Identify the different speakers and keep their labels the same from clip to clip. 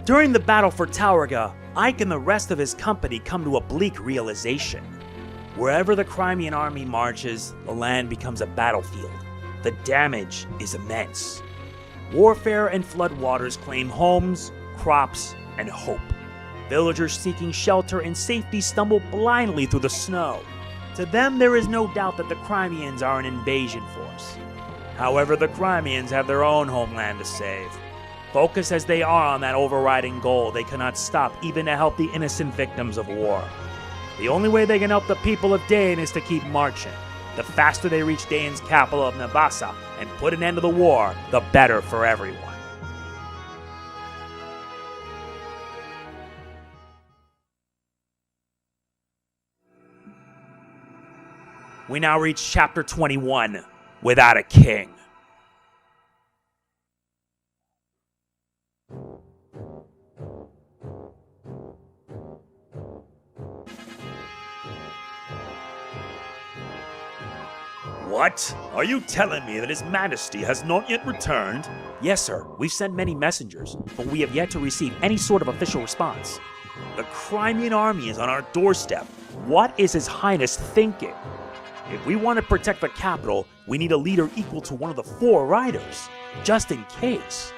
Speaker 1: During the battle for Taurga, Ike and the rest of his company come to a bleak realization. Wherever the Crimean army marches, the land becomes a battlefield. The damage is immense. Warfare and floodwaters claim homes, crops, and hope. Villagers seeking shelter and safety stumble blindly through the snow. To them, there is no doubt that the Crimeans are an invasion force. However, the Crimeans have their own homeland to save. Focused as they are on that overriding goal, they cannot stop even to help the innocent victims of war. The only way they can help the people of Dain is to keep marching. The faster they reach Dain's capital of Navasa and put an end to the war, the better for everyone. We now reach chapter 21, Without a King. What? Are you telling me that His Majesty has not yet returned? Yes, sir. We've sent many messengers, but we have yet to receive any sort of official response. The Crimean army is on our doorstep. What is His Highness thinking? If we want to protect the capital, we need a leader equal to one of the 4 riders, just in case.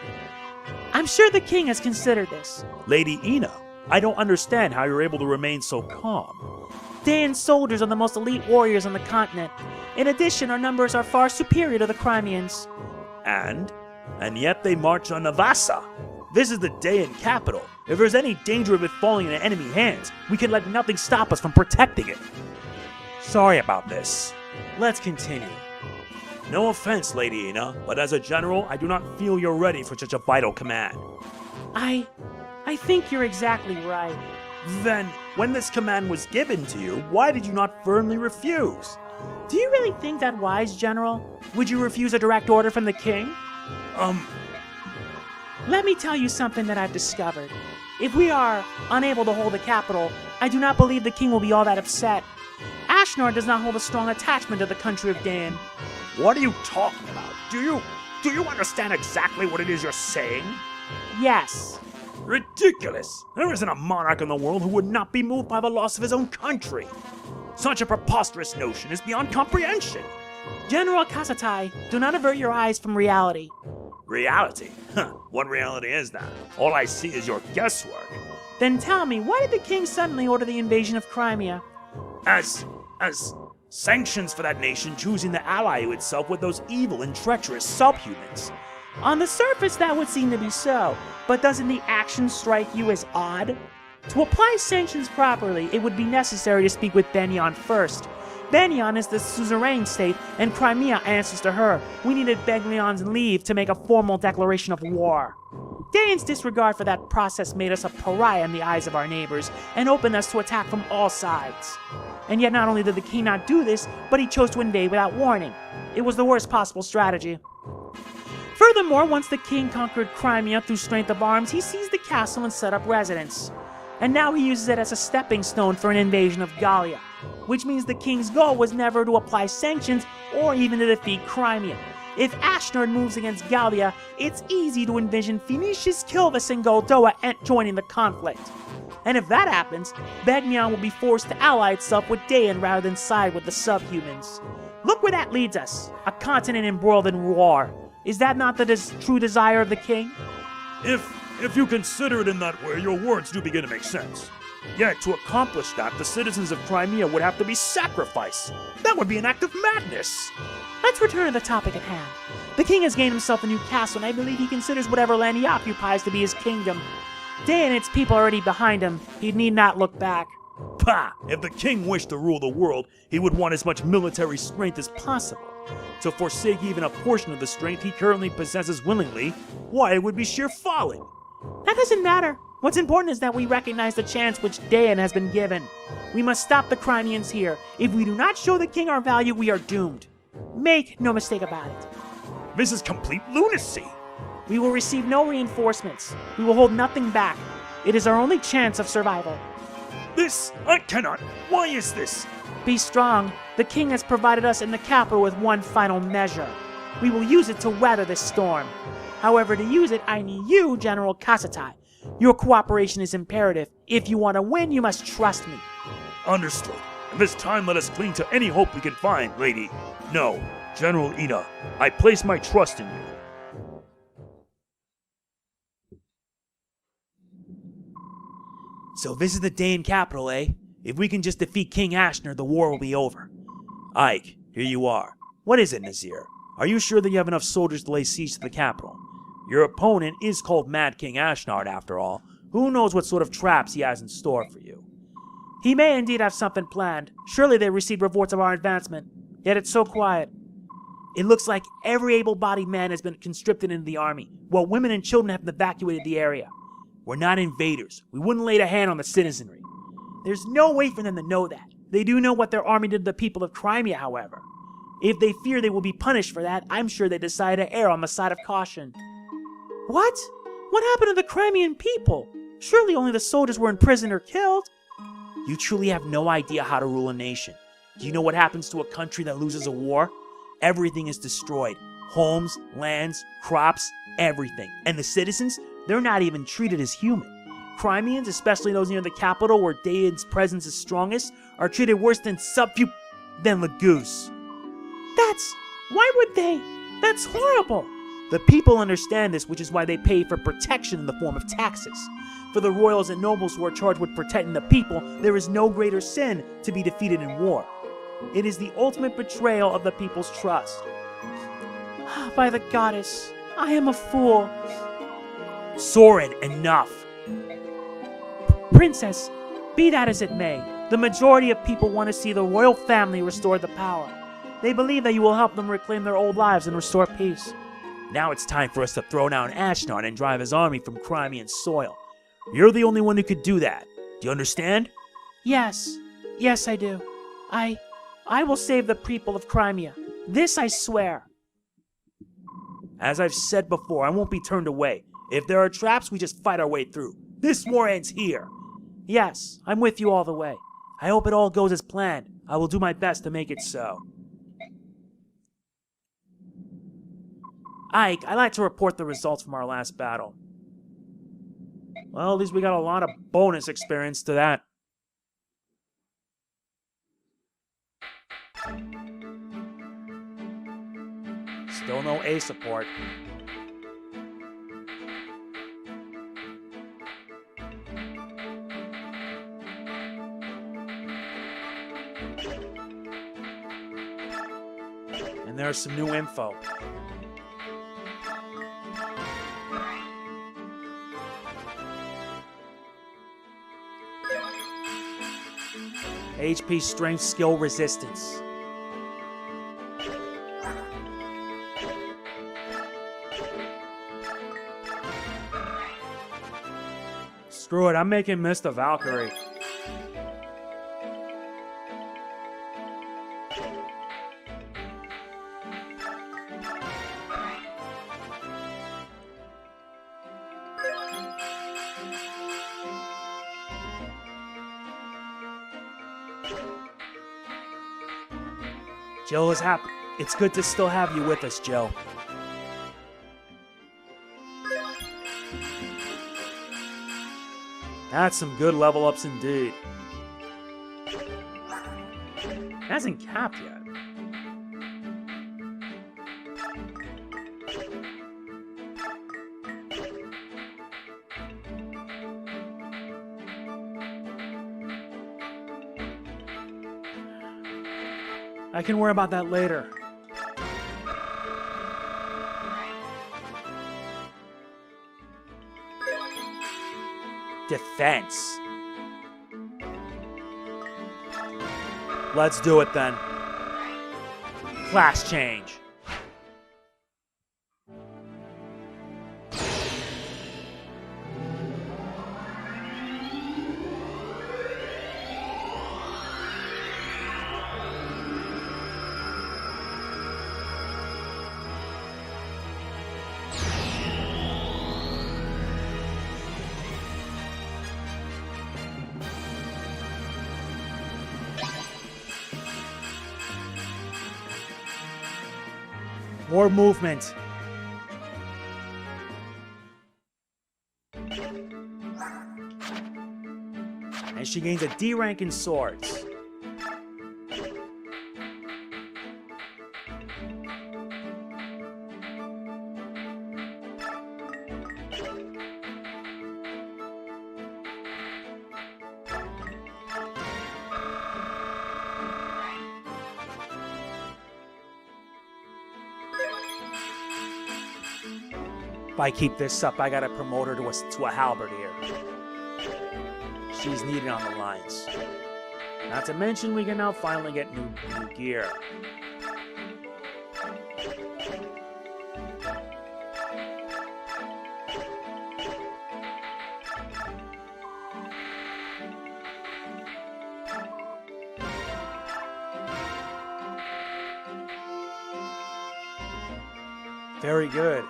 Speaker 2: I'm sure the king has considered this.
Speaker 1: Lady Ina, I don't understand how you're able to remain so calm.
Speaker 2: Dain's soldiers are the most elite warriors on the continent. In addition, our numbers are far superior to the Crimeans.
Speaker 1: And yet they march on Navasa. This is the Dain capital. If there's any danger of it falling into enemy hands, we can let nothing stop us from protecting it. Sorry about this. Let's continue. No offense, Lady Ina, but as a general, I do not feel you're ready for such a vital command.
Speaker 2: I think you're exactly right.
Speaker 1: Then, when this command was given to you, why did you not firmly refuse?
Speaker 2: Do you really think that wise, General? Would you refuse a direct order from the king? Let me tell you something that I've discovered. If we are unable to hold the capital, I do not believe the king will be all that upset. Ashnor does not hold a strong attachment to the country of Dain.
Speaker 1: What are you talking about? Do you understand exactly what it is you're saying?
Speaker 2: Yes.
Speaker 1: Ridiculous! There isn't a monarch in the world who would not be moved by the loss of his own country. Such a preposterous notion is beyond comprehension.
Speaker 2: General Kasatai, do not avert your eyes from reality.
Speaker 1: Reality? What reality is that? All I see is your guesswork.
Speaker 2: Then tell me, why did the king suddenly order the invasion of Crimea?
Speaker 1: As sanctions for that nation choosing to ally itself with those evil and treacherous subhumans.
Speaker 2: On the surface, that would seem to be so, but doesn't the action strike you as odd? To apply sanctions properly, it would be necessary to speak with Benyon first. Benyon is the suzerain state, and Crimea answers to her. We needed Benyon's leave to make a formal declaration of war. Dain's disregard for that process made us a pariah in the eyes of our neighbors, and opened us to attack from all sides. And yet not only did the king not do this, but he chose to invade without warning. It was the worst possible strategy. Furthermore, once the king conquered Crimea through strength of arms, he seized the castle and set up residence. And now he uses it as a stepping stone for an invasion of Gallia, which means the king's goal was never to apply sanctions or even to defeat Crimea. If Ashnard moves against Gallia, it's easy to envision Phoenicius, Kilvis, and Goldoa joining the conflict. And if that happens, Begnion will be forced to ally itself with Dain rather than side with the subhumans. Look where that leads us, a continent embroiled in war. Is that not the true desire of the king?
Speaker 1: If you consider it in that way, your words do begin to make sense. Yet, to accomplish that, the citizens of Crimea would have to be sacrificed. That would be an act of madness.
Speaker 2: Let's return to the topic at hand. The king has gained himself a new castle, and I believe he considers whatever land he occupies to be his kingdom. Dain and its people are already behind him. He need not look back.
Speaker 1: Pah! If the king wished to rule the world, he would want as much military strength as possible. To forsake even a portion of the strength he currently possesses willingly, why, it would be sheer folly.
Speaker 2: That doesn't matter. What's important is that we recognize the chance which Dain has been given. We must stop the Crimeans here. If we do not show the king our value, we are doomed. Make no mistake about it.
Speaker 1: This is complete lunacy.
Speaker 2: We will receive no reinforcements. We will hold nothing back. It is our only chance of survival.
Speaker 1: This, I cannot. Why is this?
Speaker 2: Be strong. The king has provided us in the capital with one final measure. We will use it to weather this storm. However, to use it, I need you, General Kasatai. Your cooperation is imperative. If you want to win, you must trust me.
Speaker 3: Understood. And this time let us cling to any hope we can find, lady. No, General Ina, I place my trust in you.
Speaker 1: So this is the Dane capital, eh? If we can just defeat King Ashner, the war will be over. Ike, here you are. What is it, Nazir? Are you sure that you have enough soldiers to lay siege to the capital? Your opponent is called Mad King Ashnard, after all. Who knows what sort of traps he has in store for you?
Speaker 2: He may indeed have something planned. Surely they received reports of our advancement. Yet it's so quiet.
Speaker 1: It looks like every able-bodied man has been conscripted into the army, while women and children have evacuated the area. We're not invaders. We wouldn't lay a hand on the citizenry.
Speaker 2: There's no way for them to know that. They do know what their army did to the people of Crimea, however. If they fear they will be punished for that, I'm sure they decide to err on the side of caution. What? What happened to the Crimean people? Surely only the soldiers were imprisoned or killed.
Speaker 1: You truly have no idea how to rule a nation. Do you know what happens to a country that loses a war? Everything is destroyed. Homes, lands, crops, everything. And the citizens, they're not even treated as human. Crimeans, especially those near the capital where Daed's presence is strongest, are treated worse than laguz.
Speaker 2: Why would they? That's horrible.
Speaker 1: The people understand this, which is why they pay for protection in the form of taxes. For the royals and nobles who are charged with protecting the people, there is no greater sin to be defeated in war. It is the ultimate betrayal of the people's trust.
Speaker 2: By the goddess, I am a fool.
Speaker 1: Soren, enough!
Speaker 2: Princess, be that as it may, the majority of people want to see the royal family restore the power. They believe that you will help them reclaim their old lives and restore peace.
Speaker 1: Now it's time for us to throw down Ashnard and drive his army from Crimean soil. You're the only one who could do that. Do you understand?
Speaker 2: Yes. Yes, I do. I will save the people of Crimea. This I swear.
Speaker 1: As I've said before, I won't be turned away. If there are traps, we just fight our way through. This war ends here.
Speaker 2: Yes, I'm with you all the way.
Speaker 1: I hope it all goes as planned. I will do my best to make it so. Ike, I'd like to report the results from our last battle. Well, at least we got a lot of bonus experience to that. Still no A support. And there's some new info. HP, strength, skill, resistance. Screw it, I'm making Mr. Valkyrie. Jill is happy. It's good to still have you with us, Jill. That's some good level ups indeed. Hasn't capped yet. I can worry about that later. Defense. Let's do it then. Class change. More movement. she gains a D rank in swords. If I keep this up, I gotta promote her to a halberdier. She's needed on the lines. Not to mention, we can now finally get new gear. Very good.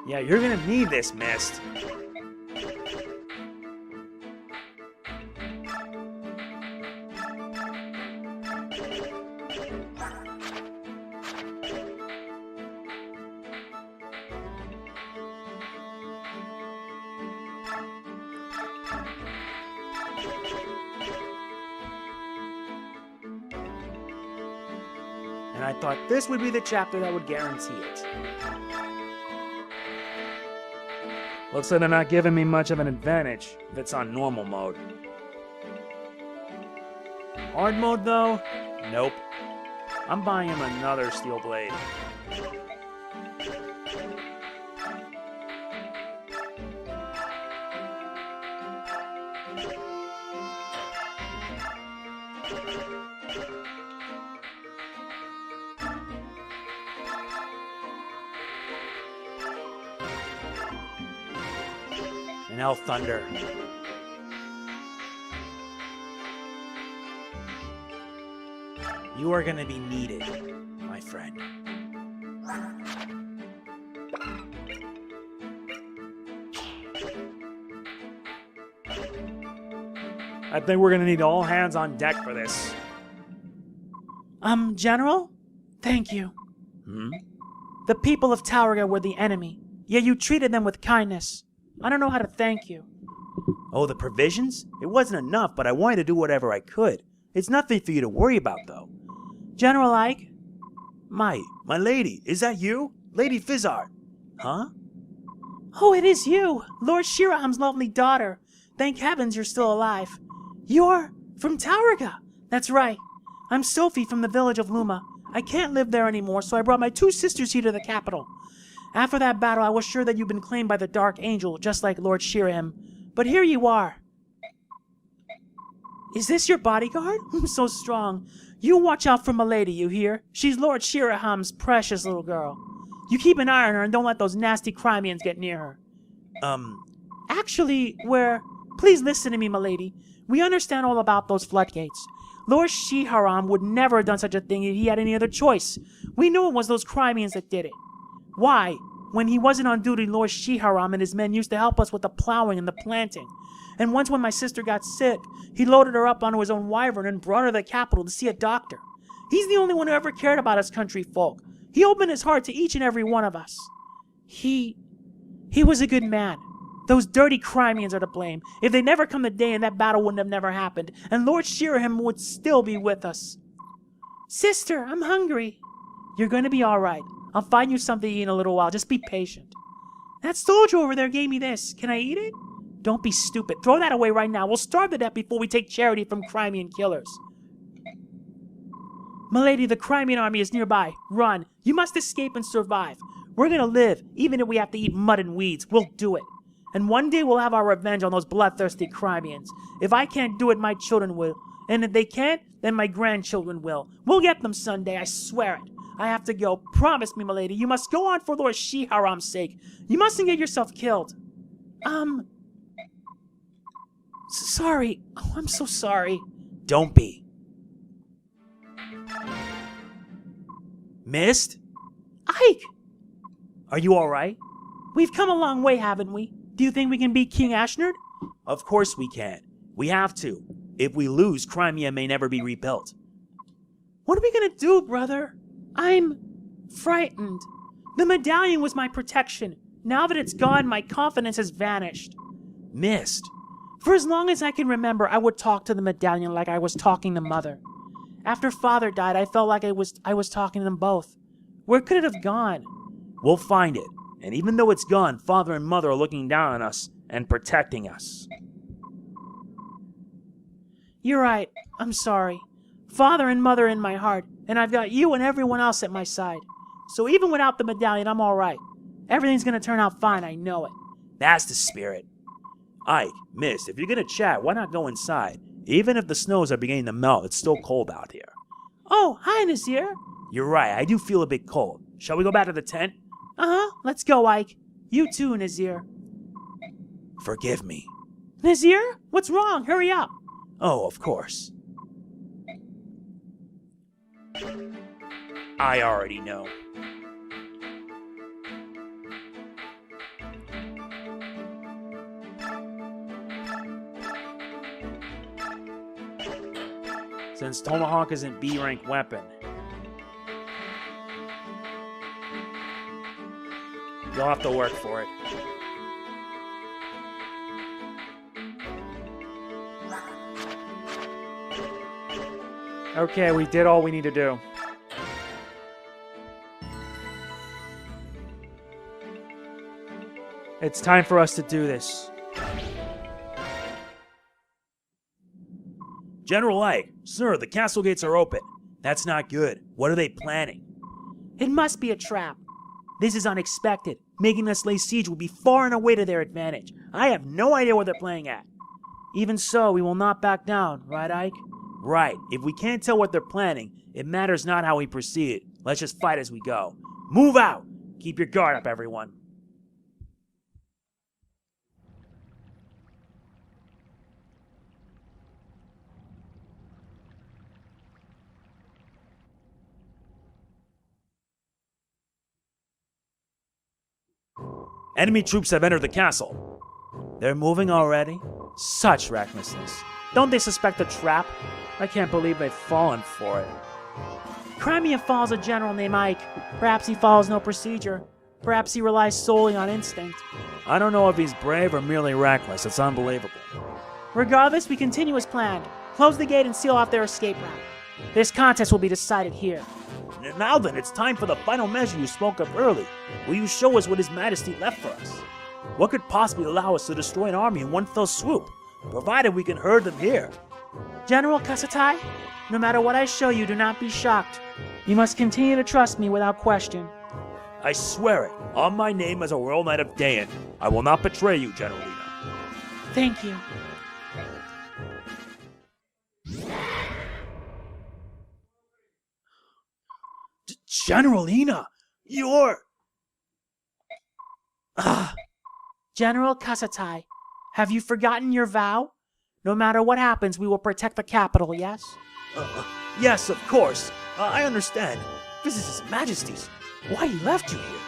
Speaker 1: Yeah, you're gonna need this, Mist. And I thought this would be the chapter that would guarantee it. Looks like they're not giving me much of an advantage if it's on normal mode. Hard mode, though? Nope. I'm buying him another steel blade. And Hell Thunder. You are going to be needed, my friend. I think we're going to need all hands on deck for this.
Speaker 2: General? Thank you.
Speaker 1: Hmm?
Speaker 2: The people of Tauroneo were the enemy, yet you treated them with kindness. I don't know how to thank you.
Speaker 1: Oh, the provisions? It wasn't enough, but I wanted to do whatever I could. It's nothing for you to worry about, though.
Speaker 2: General Ike?
Speaker 1: My lady, is that you? Lady Fizzard. Huh?
Speaker 2: Oh, it is you, Lord Shiraham's lovely daughter. Thank heavens you're still alive. You're from Tauroneo. That's right. I'm Sophie from the village of Luma. I can't live there anymore, so I brought my two sisters here to the capital. After that battle, I was sure that you'd been claimed by the Dark Angel, just like Lord Shiraham. But here you are. Is this your bodyguard? I'm so strong. You watch out for Milady, you hear? She's Lord Shiraham's precious little girl. You keep an eye on her and don't let those nasty Crimeans get near her. Actually, please listen to me, Milady. We understand all about those floodgates. Lord Shiharam would never have done such a thing if he had any other choice. We knew it was those Crimeans that did it. Why? When he wasn't on duty, Lord Shiharam and his men used to help us with the plowing and the planting. And once when my sister got sick, he loaded her up onto his own wyvern and brought her to the capital to see a doctor. He's the only one who ever cared about us country folk. He opened his heart to each and every one of us. He was a good man. Those dirty Crimeans are to blame. If they'd never come the day and that battle wouldn't have never happened, and Lord Shiraham would still be with us. Sister, I'm hungry. You're going to be all right. I'll find you something to eat in a little while. Just be patient. That soldier over there gave me this. Can I eat it? Don't be stupid. Throw that away right now. We'll starve to death before we take charity from Crimean killers. Milady, the Crimean army is nearby. Run. You must escape and survive. We're gonna live, even if we have to eat mud and weeds. We'll do it. And one day we'll have our revenge on those bloodthirsty Crimeans. If I can't do it, my children will. And if they can't, then my grandchildren will. We'll get them someday, I swear it. I have to go. Promise me, milady. You must go on for Lord Shiharam's sake. You mustn't get yourself killed. Sorry. Oh, I'm so sorry.
Speaker 1: Don't be. Mist?
Speaker 2: Ike!
Speaker 1: Are you alright?
Speaker 2: We've come a long way, haven't we? Do you think we can beat King Ashnard?
Speaker 1: Of course we can. We have to. If we lose, Crimea may never be rebuilt.
Speaker 2: What are we gonna do, brother? I'm frightened. The medallion was my protection. Now that it's gone, my confidence has vanished.
Speaker 1: Mist.
Speaker 2: For as long as I can remember, I would talk to the medallion like I was talking to Mother. After Father died, I felt like I was talking to them both. Where could it have gone?
Speaker 1: We'll find it. And even though it's gone, Father and Mother are looking down on us and protecting us.
Speaker 2: You're right. I'm sorry. Father and Mother in my heart, and I've got you and everyone else at my side. So even without the medallion, I'm all right. Everything's gonna turn out fine, I know it.
Speaker 1: That's the spirit. Ike, Mist, if you're gonna chat, why not go inside? Even if the snows are beginning to melt, it's still cold out here.
Speaker 2: Oh, hi, Nazir.
Speaker 1: You're right, I do feel a bit cold. Shall we go back to the tent?
Speaker 2: Uh-huh, let's go, Ike. You too, Nazir.
Speaker 1: Forgive me.
Speaker 2: Nazir? What's wrong? Hurry up.
Speaker 1: Oh, of course. I already know. Since Tomahawk isn't B-rank weapon, you'll have to work for it.
Speaker 4: Okay, we did all we need to do. It's time for us to do this.
Speaker 1: General Ike, sir, the castle gates are open. That's not good. What are they planning?
Speaker 2: It must be a trap. This is unexpected. Making us lay siege would be far and away to their advantage. I have no idea what they're playing at. Even so, we will not back down, right, Ike?
Speaker 1: Right. If we can't tell what they're planning, it matters not how we proceed. Let's just fight as we go. Move out! Keep your guard up, everyone. Enemy troops have entered the castle. They're moving already? Such recklessness.
Speaker 2: Don't they suspect a trap? I can't believe they've fallen for it. Crimea follows a general named Ike. Perhaps he follows no procedure. Perhaps he relies solely on instinct.
Speaker 1: I don't know if he's brave or merely reckless. It's unbelievable.
Speaker 2: Regardless, we continue as planned. Close the gate and seal off their escape route. This contest will be decided here.
Speaker 1: Now then, it's time for the final measure you spoke of early. Will you show us what His Majesty left for us? What could possibly allow us to destroy an army in one fell swoop, provided we can herd them here?
Speaker 2: General Kasatai, no matter what I show you, do not be shocked. You must continue to trust me without question.
Speaker 1: I swear it, on my name as a Royal Knight of Dayan, I will not betray you, General Ina.
Speaker 2: Thank you.
Speaker 1: General Ina, you're...
Speaker 2: General Kasatai, have you forgotten your vow? No matter what happens, we will protect the capital, yes?
Speaker 1: Yes, of course. I understand. This is His Majesty's. Why he left you here?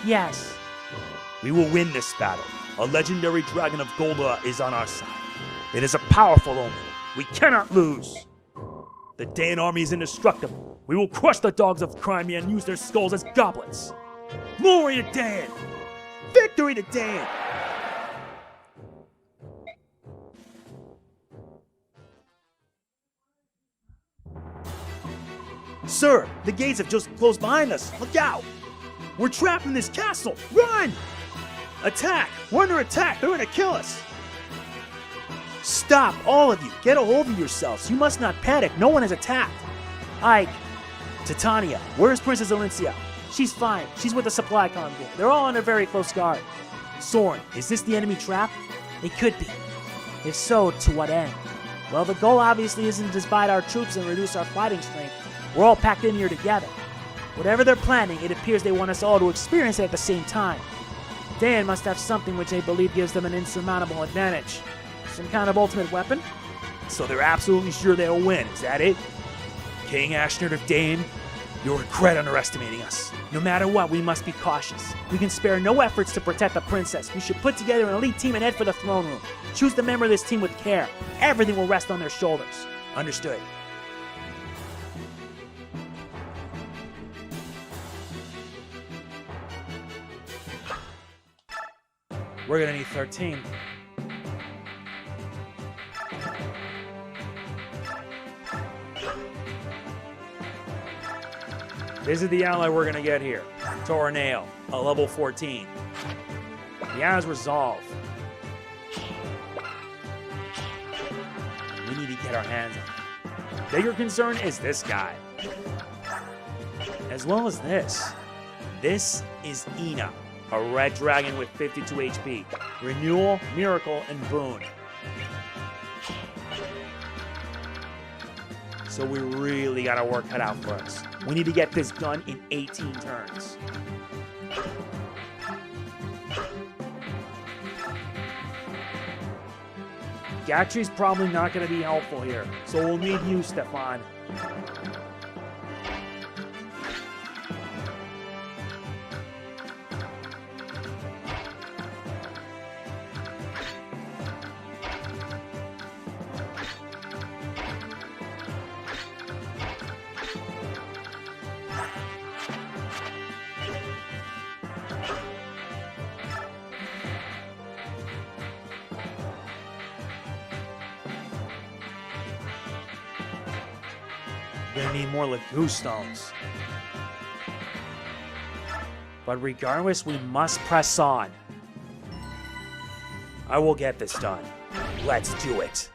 Speaker 2: Yes.
Speaker 1: We will win this battle. A legendary dragon of Golda is on our side. It is a powerful omen. We cannot lose. The Dayan army is indestructible. We will crush the dogs of Crimea and use their skulls as goblets. Glory to Dayan! Victory to Dayan! Sir, the gates have just closed behind us. Look out! We're trapped in this castle. Run! Attack! We're under attack. They're gonna kill us. Stop, all of you. Get a hold of yourselves. You must not panic. No one is attacked.
Speaker 2: Ike,
Speaker 1: Titania, where's Princess Alicia?
Speaker 2: she's fine. She's with the supply convoy. They're all under very close guard.
Speaker 1: Soren, is this the enemy trap?
Speaker 2: It could be. If so, to what end? Well, the goal obviously isn't to divide our troops and reduce our fighting strength. We're all packed in here together. Whatever they're planning, it appears they want us all to experience it at the same time. Dan must have something which they believe gives them an insurmountable advantage. Some kind of ultimate weapon?
Speaker 1: So they're absolutely sure they'll win, is that it? King Ashnard of Dayan? You'll regret underestimating us.
Speaker 2: No matter what, we must be cautious. We can spare no efforts to protect the princess. We should put together an elite team and head for the throne room. Choose the member of this team with care. Everything will rest on their shoulders.
Speaker 1: Understood.
Speaker 4: We're gonna need 13. This is the ally we're gonna get here.
Speaker 1: Tauroneo, a level 14.
Speaker 4: He has resolve.
Speaker 1: We need to get our hands on him.
Speaker 4: Bigger concern is this guy. As well as this.
Speaker 1: This is Ina, a red dragon with 52 HP. Renewal, Miracle, and Boon. So we really got our work cut out for us. We need to get this done in 18 turns.
Speaker 4: Gatry's probably not going to be helpful here, so we'll need you, Stefan.
Speaker 1: We're gonna need more laguz stones. But regardless, we must press on. I will get this done. Let's do it.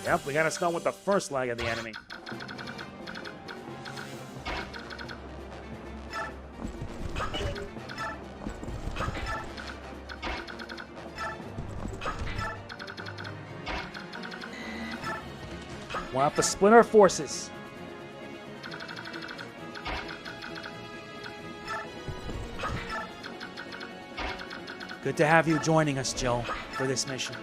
Speaker 4: Yep, we got to start with the first leg of the enemy. We'll have to split our forces.
Speaker 1: Good to have you joining us, Jill, for this mission.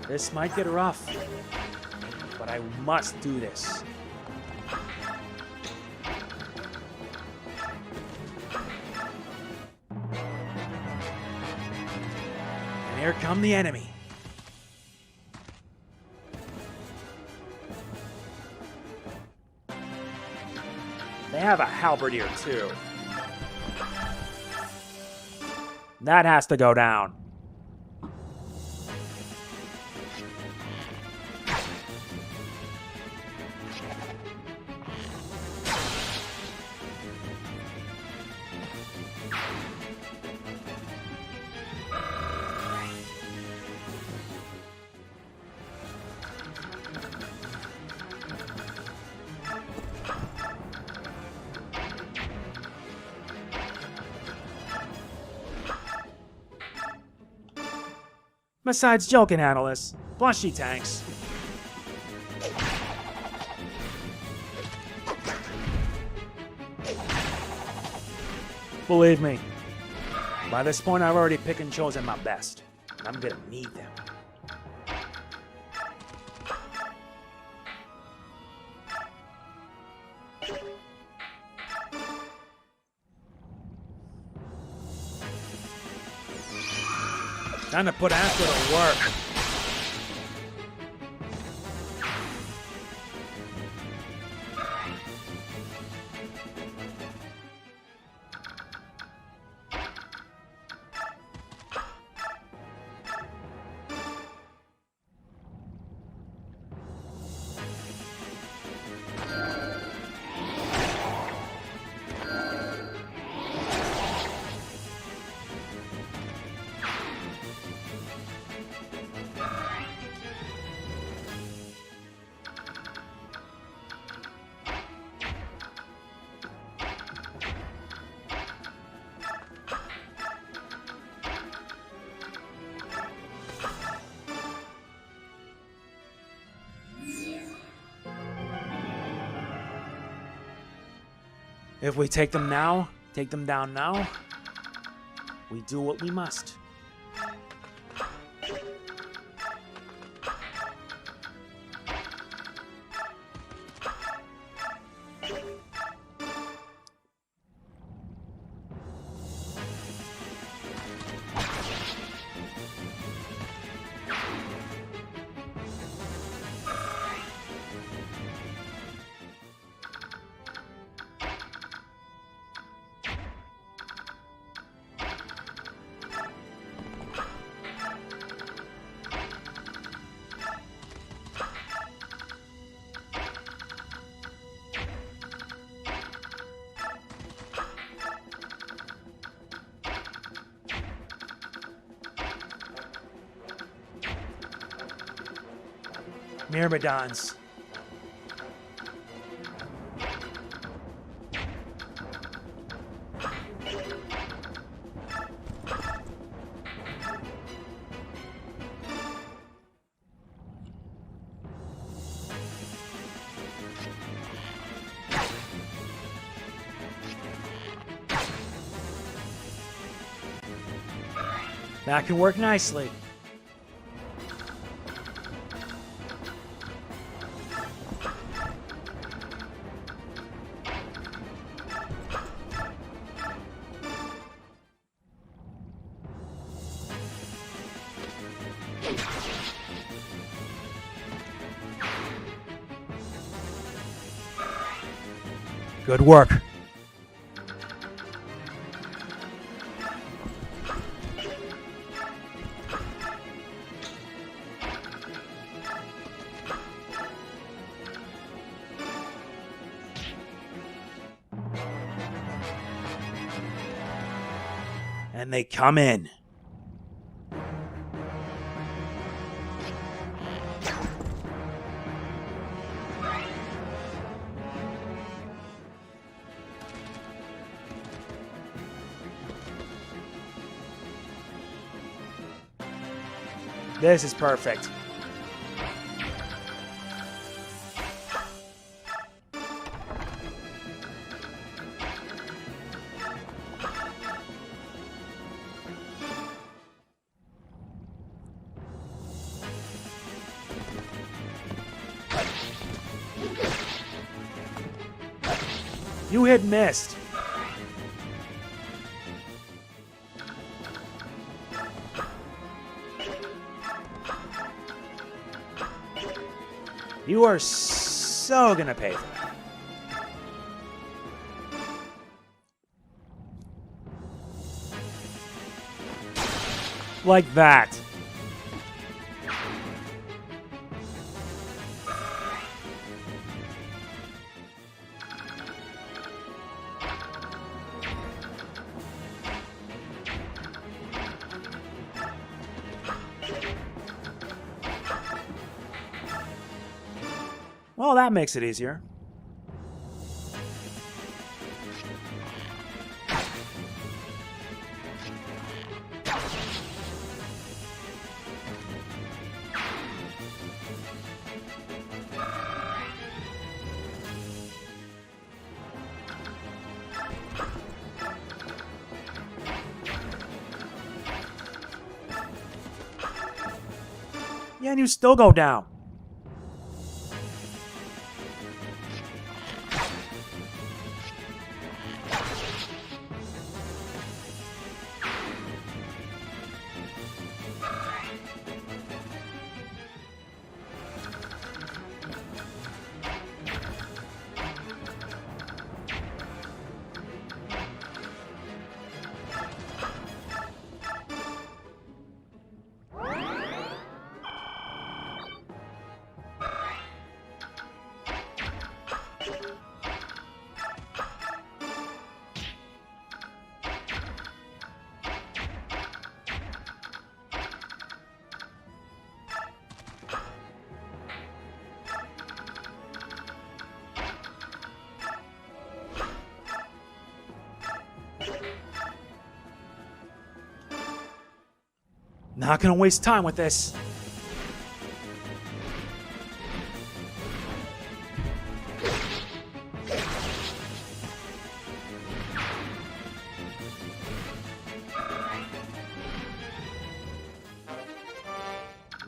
Speaker 4: This might get rough, but I must do this.
Speaker 1: And here come the enemy.
Speaker 4: They have a halberdier too. That has to go down. Besides, Jill can handle this. Plus, she tanks. Believe me, by this point I've already picked and chosen my best. I'm gonna need them.
Speaker 1: Time to put Astro to work. If we take them now, take them down now, we do what we must. Myrmidons. That can work nicely. Good work. And they come in. This is perfect. You had missed. You are so gonna pay for that. Like that. Well, that makes it easier. Yeah, and you still go down. Not gonna waste time with this.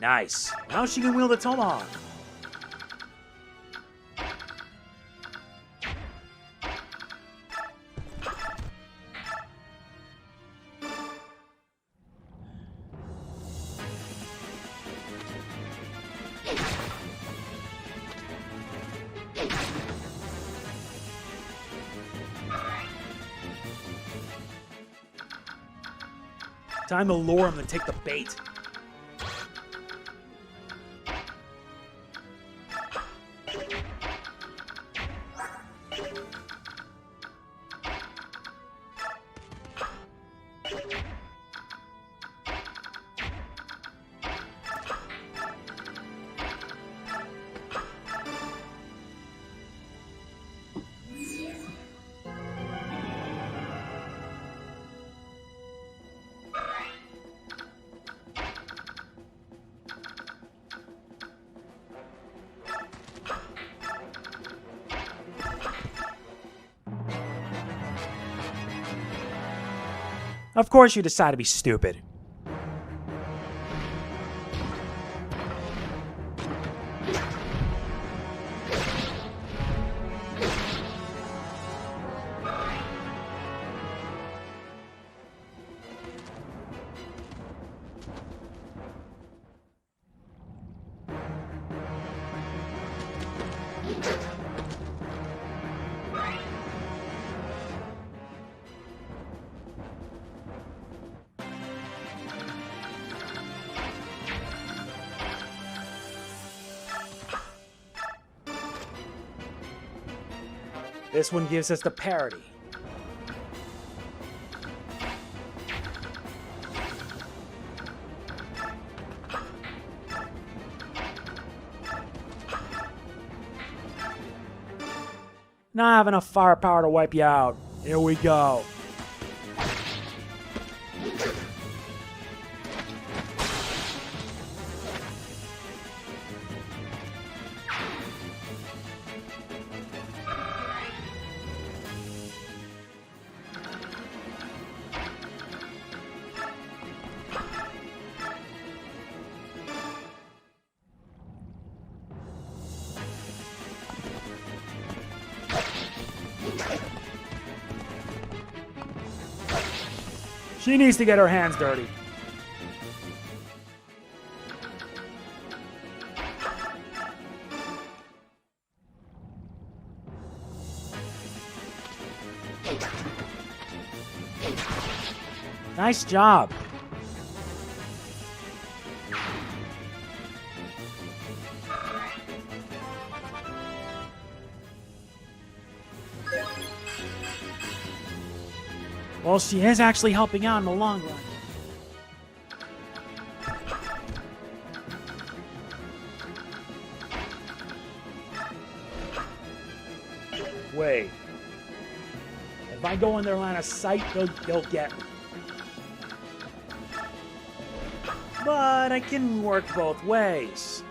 Speaker 1: Nice. Now she can wield the tomahawk. Time to lure him to take the bait.
Speaker 4: Of course you decide to be stupid. This one gives us the parity. Now I have enough firepower to wipe you out. Here we go. She needs to get her hands dirty. Nice job. Well, she is actually helping out in the long run. Wait. If I go in their line of sight, they'll get me. But I can work both ways.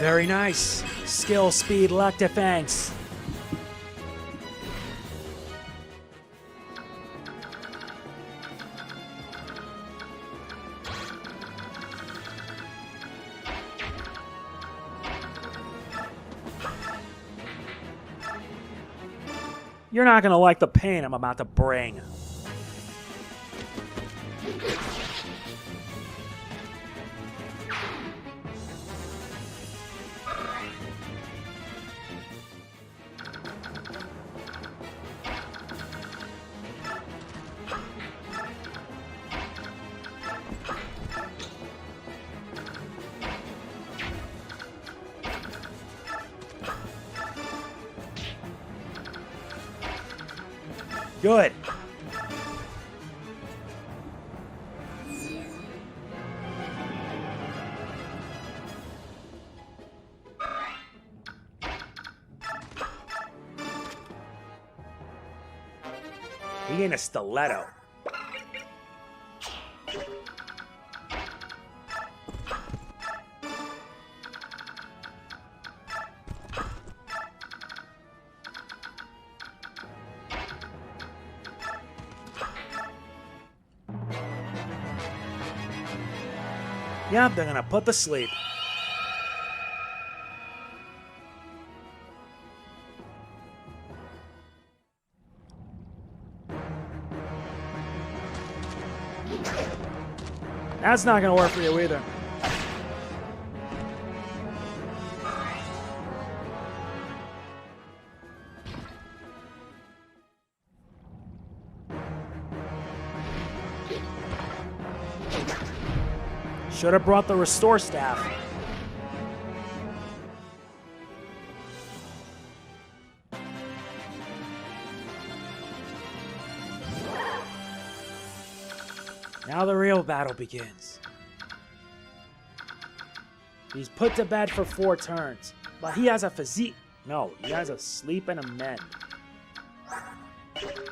Speaker 4: Very nice. Skill, speed, luck, defense. You're not gonna like the pain I'm about to bring. Good. He ain't a stiletto.
Speaker 1: Yep, they're gonna put to sleep.
Speaker 4: That's not gonna work for you either.
Speaker 1: Should have brought the restore staff. Now the real battle begins.
Speaker 4: He's put to bed for 4 turns, but he has a physique. No, he has a sleep and a mend.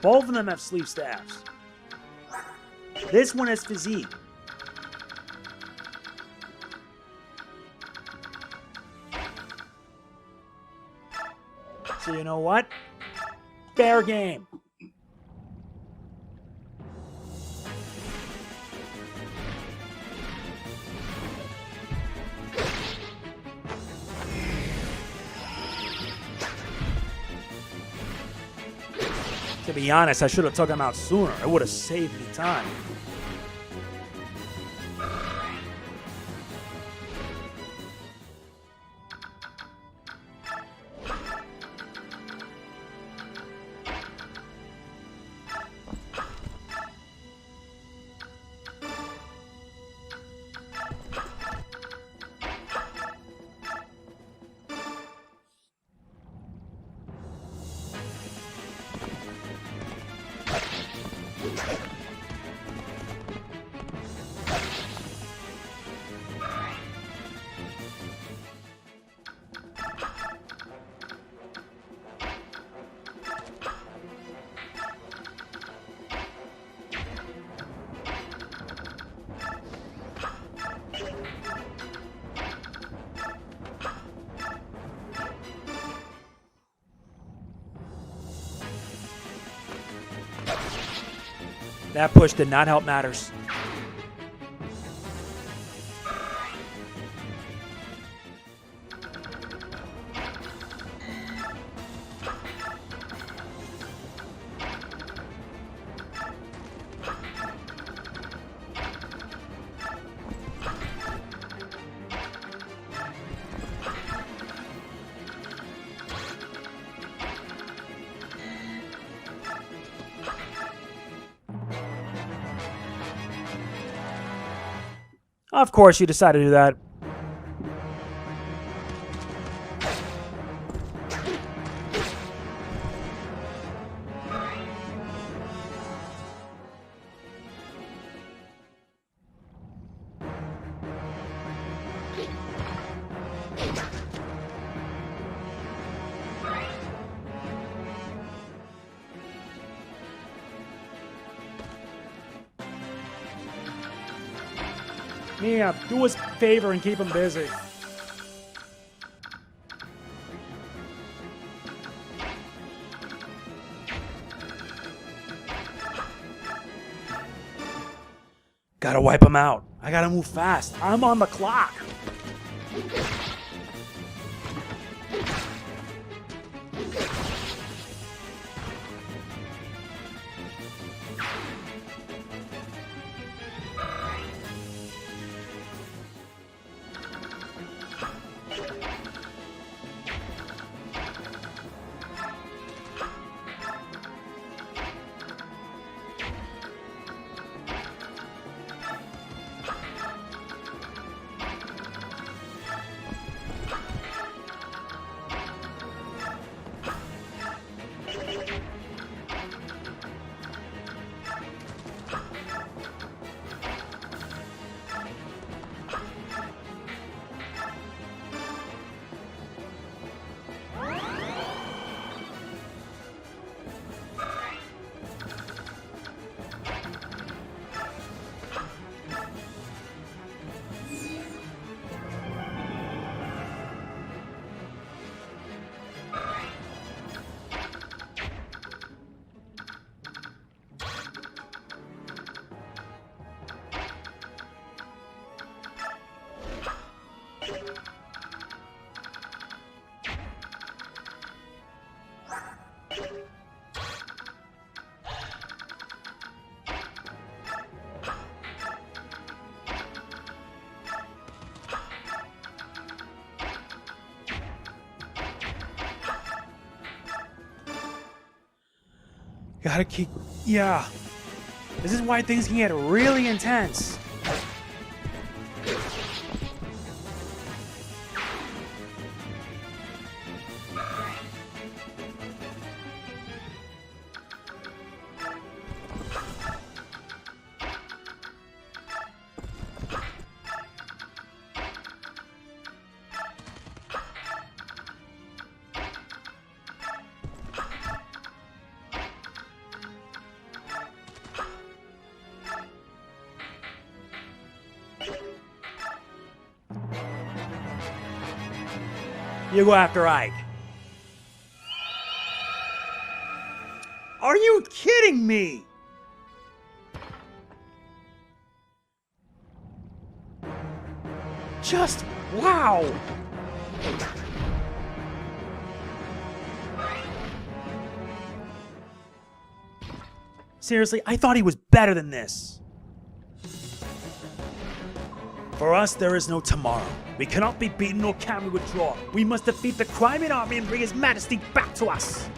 Speaker 4: Both of them have sleep staffs. This one has physique. So you know what? Fair game.
Speaker 1: To be honest, I should have took him out sooner. It would have saved me time. That push did not help matters. Of course you decided to do that.
Speaker 4: Mia, do us a favor and keep him busy.
Speaker 1: Gotta wipe him out. I gotta move fast.
Speaker 4: I'm on the clock. Gotta keep... Yeah. This is why things can get really intense.
Speaker 1: You go after Ike. Are you kidding me? Just wow! Seriously, I thought he was better than this. For us, there is no tomorrow. We cannot be beaten, nor can we withdraw. We must defeat the Crimean army and bring his majesty back to us.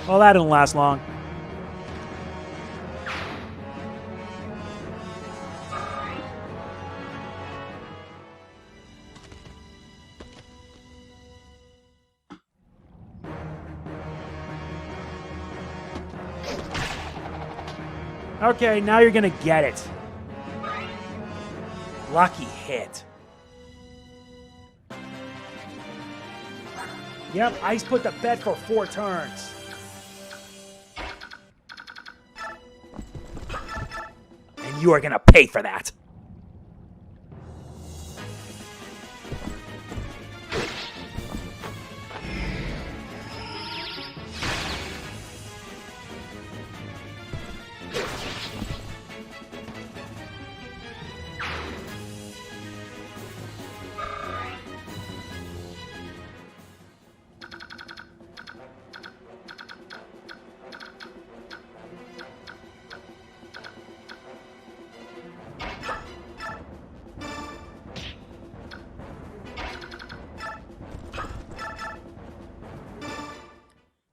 Speaker 4: Well, that didn't last long.
Speaker 1: Okay, now you're gonna get it. Lucky hit.
Speaker 4: Yep, Ice put the bed for 4 turns.
Speaker 1: And you are gonna pay for that.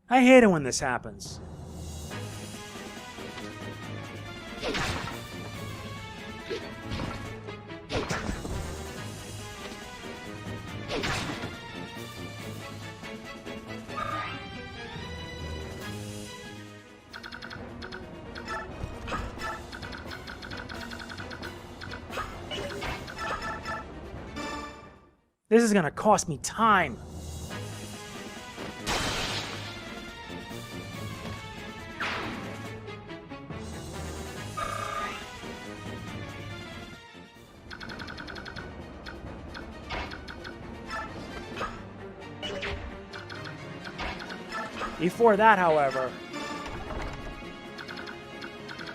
Speaker 4: I hate it when this happens. This is gonna cost me time. Before that, however,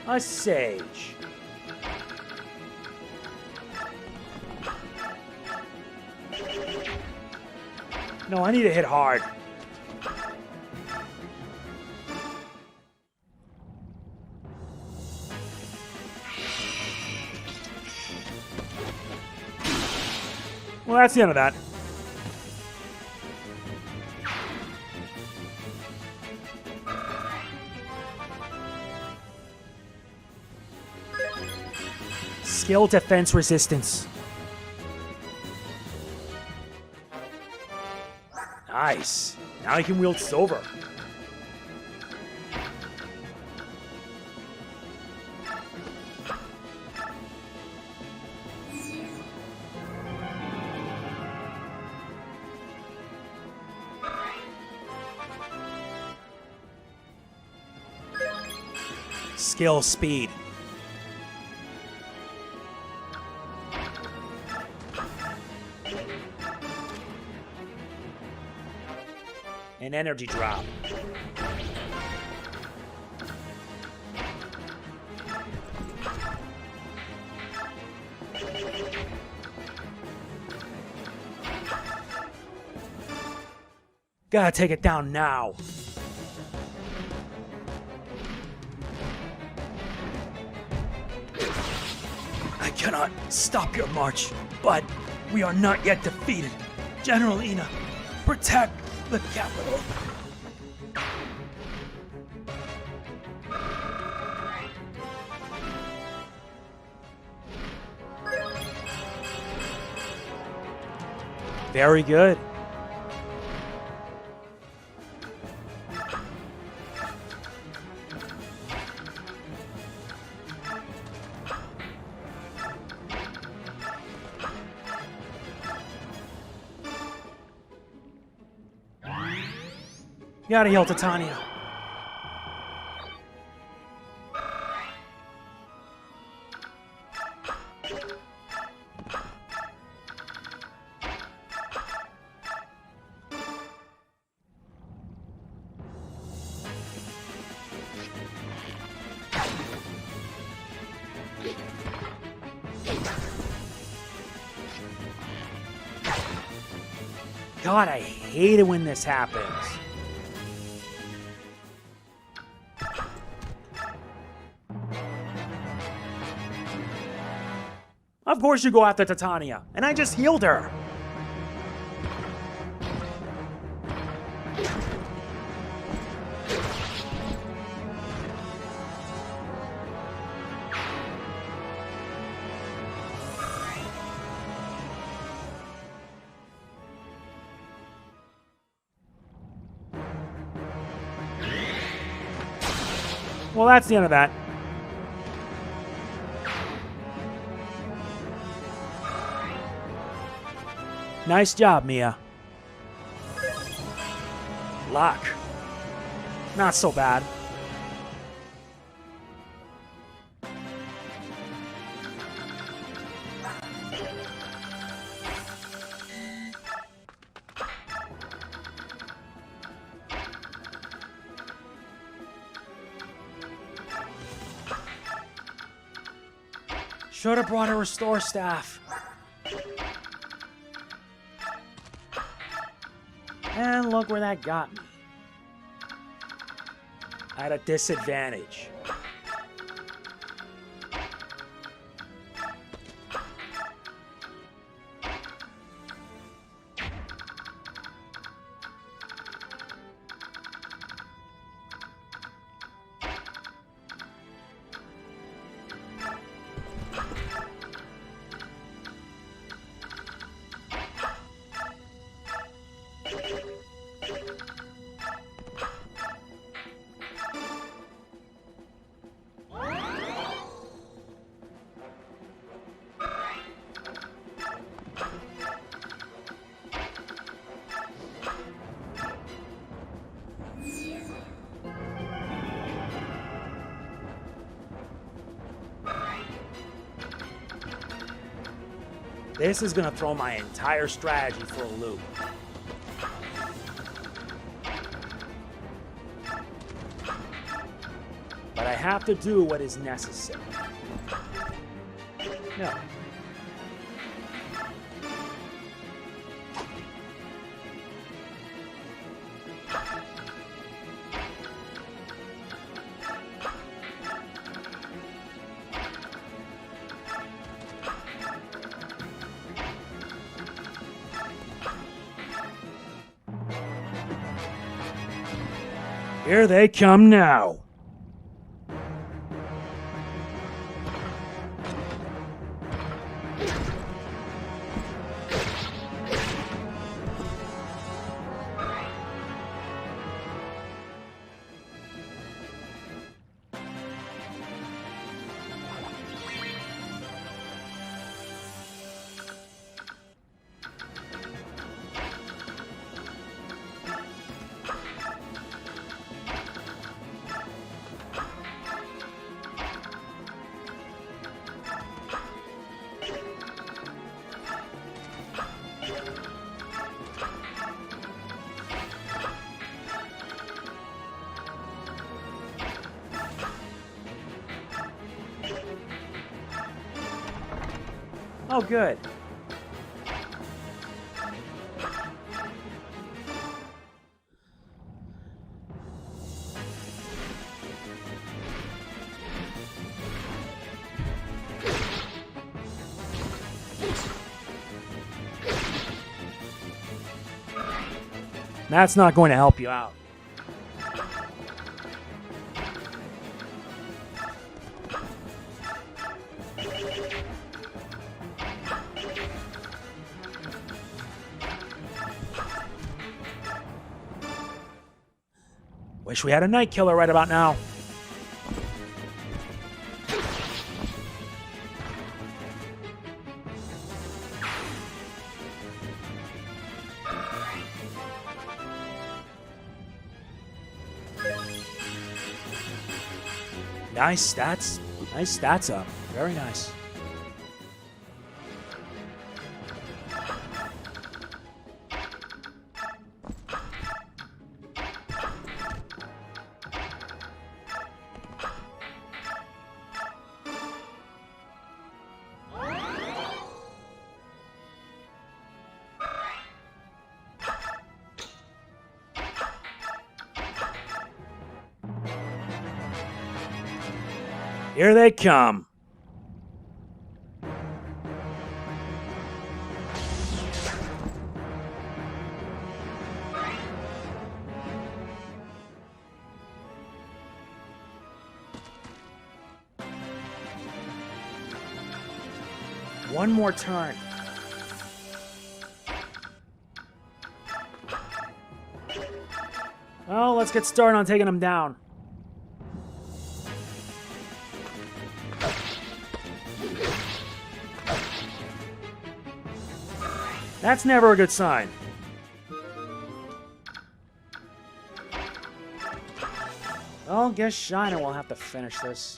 Speaker 4: a sage. No, I need to hit hard. Well, that's the end of that. Skill defense resistance.
Speaker 1: Nice. Now he can wield silver.
Speaker 4: Skill speed.
Speaker 1: An energy drop. Gotta take it down now. I cannot stop your march, but we are not yet defeated. General Ina, protect the capital. Very good. You gotta heal Titania. God, I hate it when this happens. Of course you go after Titania, and I just healed her. Well, that's the end of that. Nice job, Mia. Lock. Not so bad. Should have brought a restore staff. And look where that got me. At a disadvantage. This is gonna throw my entire strategy for a loop. But I have to do what is necessary. No. Here they come now. Oh, good.
Speaker 4: That's not going to help you out.
Speaker 1: Wish we had a night killer right about now. Nice stats. Nice stats up. Very nice. Here they come. One more turn.
Speaker 4: Well, let's get started on taking them down. That's never a good sign. Well, guess Shiner will have to finish this.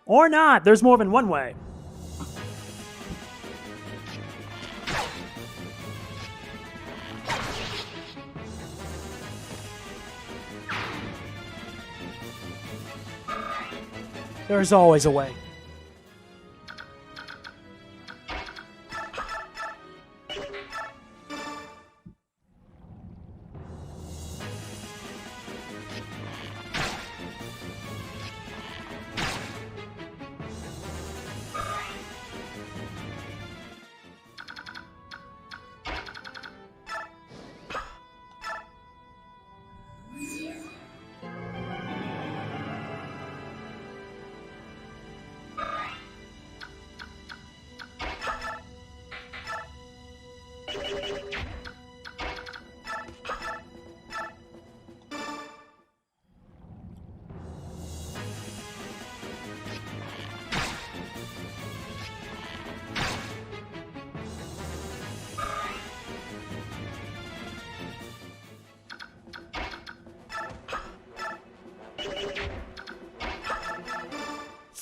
Speaker 4: Or not. There's more than one way. There's always a way.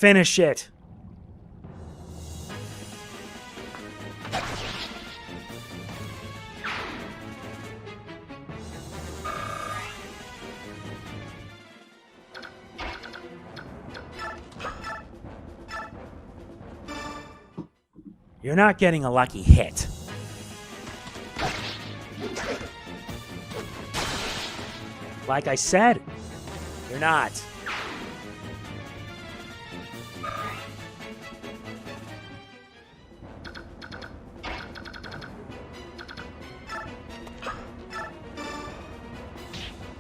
Speaker 4: Finish it.
Speaker 1: You're not getting a lucky hit. Like I said, you're not.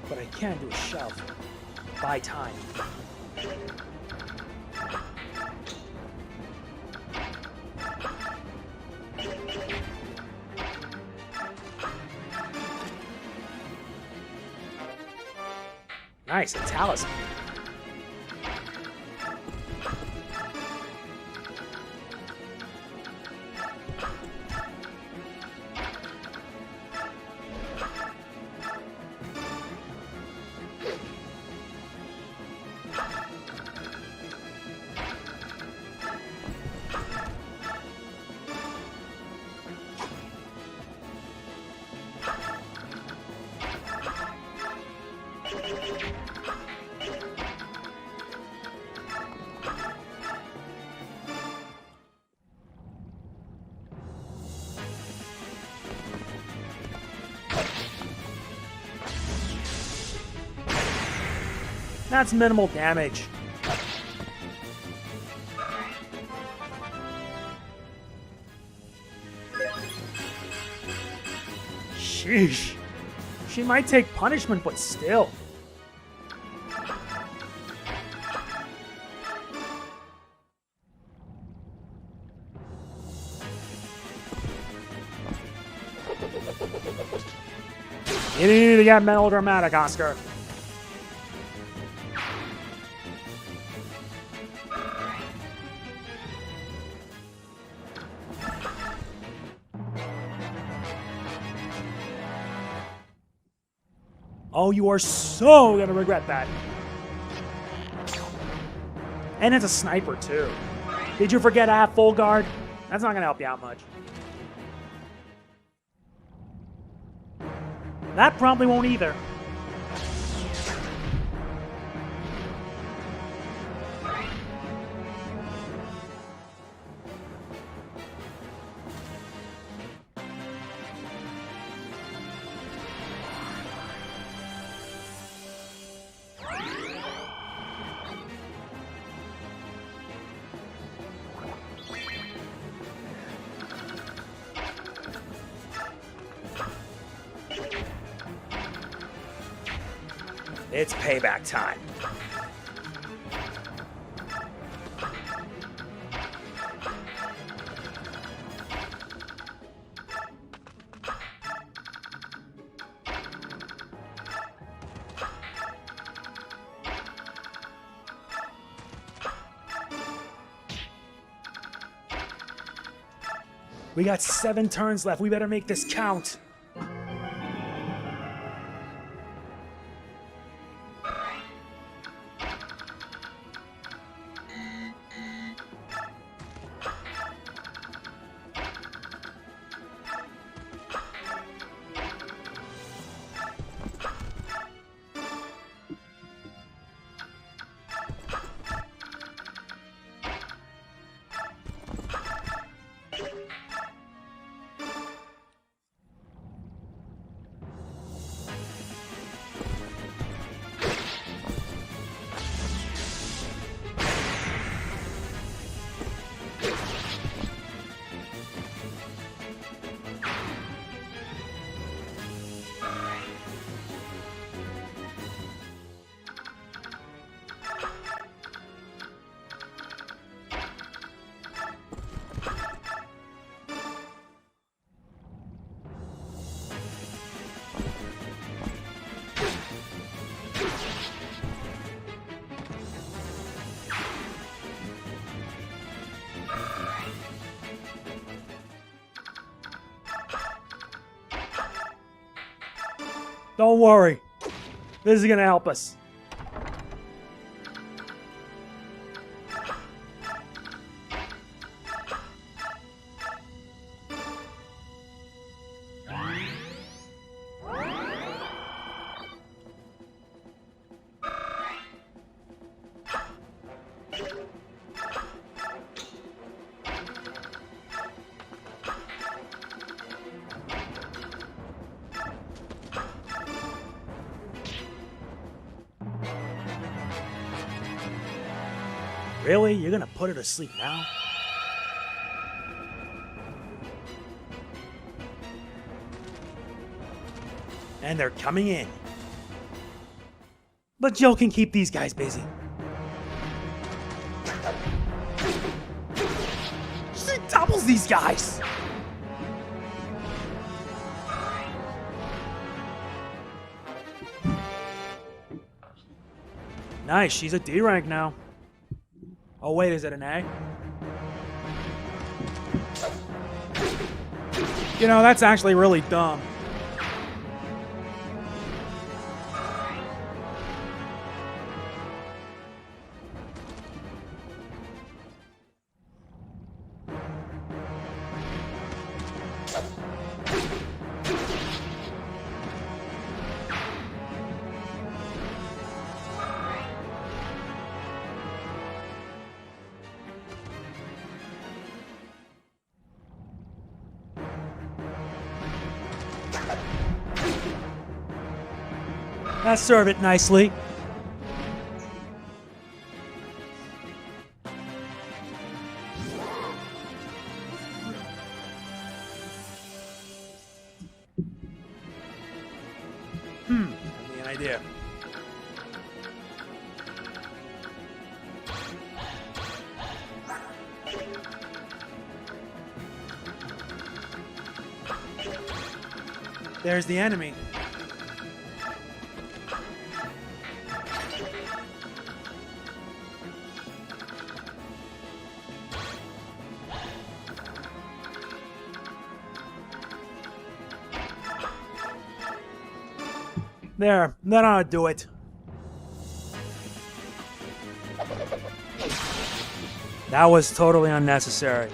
Speaker 4: But I can do a shove. Buy time.
Speaker 1: Nice, a talisman.
Speaker 4: That's minimal damage. Sheesh. She might take punishment, but still. You need to get melodramatic, Oscar. Oh, you are so gonna regret that. And it's a sniper, too. Did you forget I have full guard? That's not gonna help you out much. That probably won't either.
Speaker 1: It's payback time.
Speaker 4: We got 7 turns left. We better make this count. Don't worry. This is gonna help us.
Speaker 1: Really? You're gonna put her to sleep now? And they're coming in. But Joe can keep these guys busy. She doubles these guys!
Speaker 4: Nice, she's a D rank now. Oh wait, is it an A? You know, that's actually really dumb. Now serve it nicely.
Speaker 1: Give me an idea. There's the enemy. There, that ought to do it. That was totally unnecessary.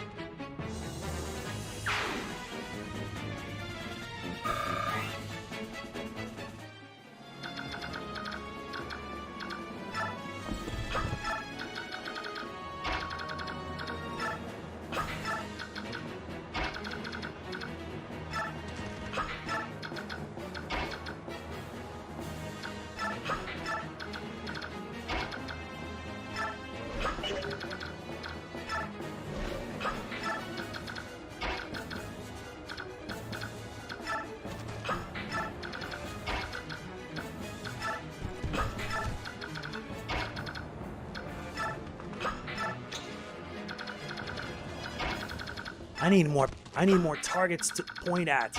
Speaker 1: I need more targets to point at.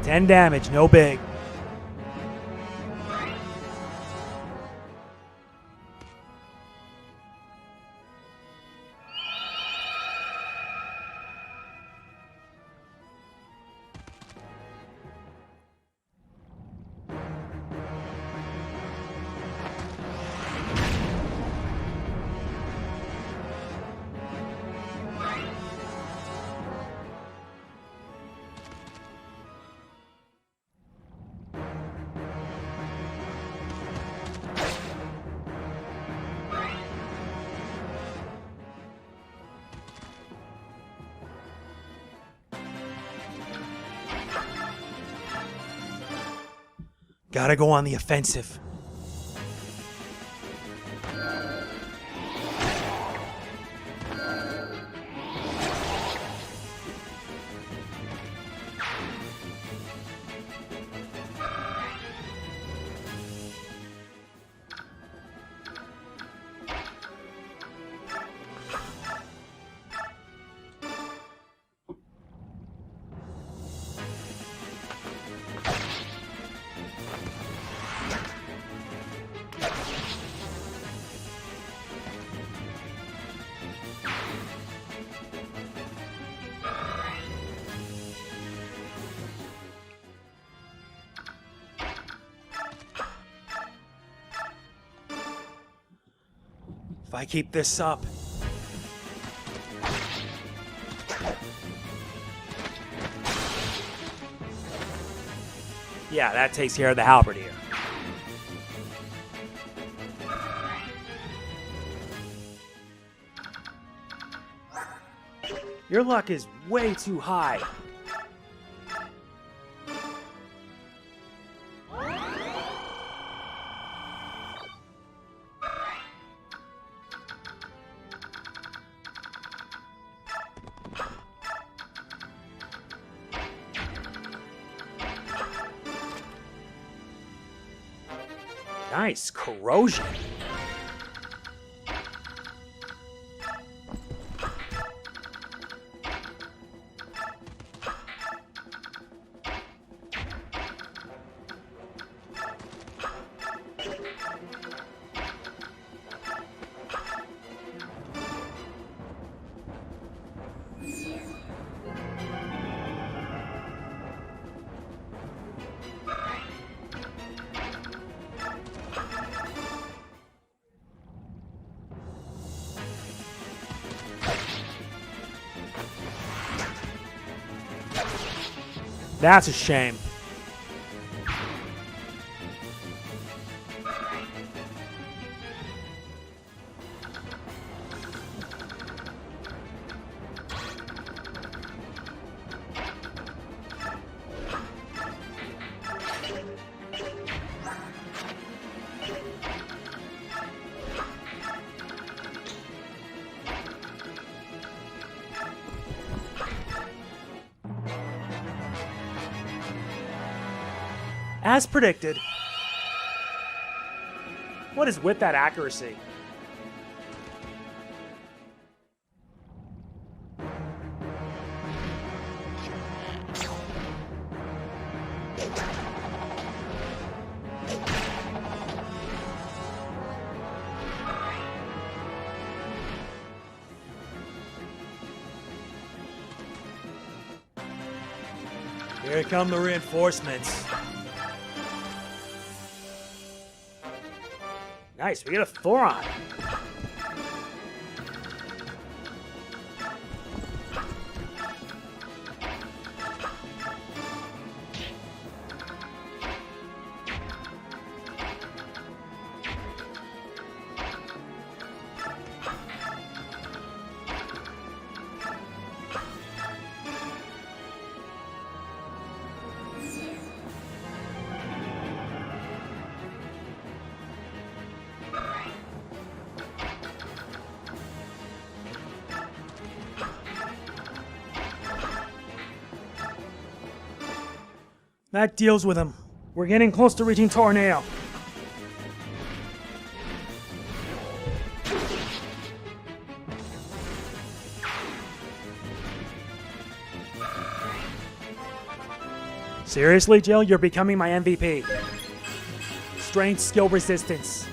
Speaker 1: $10 damage, no big. Gotta go on the offensive. If I keep this up... Yeah, that takes care of the halberdier. Your luck is way too high. Nice corrosion. That's a shame. As predicted.
Speaker 4: What is with that accuracy?
Speaker 1: Here come the reinforcements.
Speaker 4: Nice, we get a Thoron.
Speaker 1: That deals with him.
Speaker 4: We're getting close to reaching Tauroneo. Seriously, Jill? You're becoming my MVP. Strength, skill, resistance.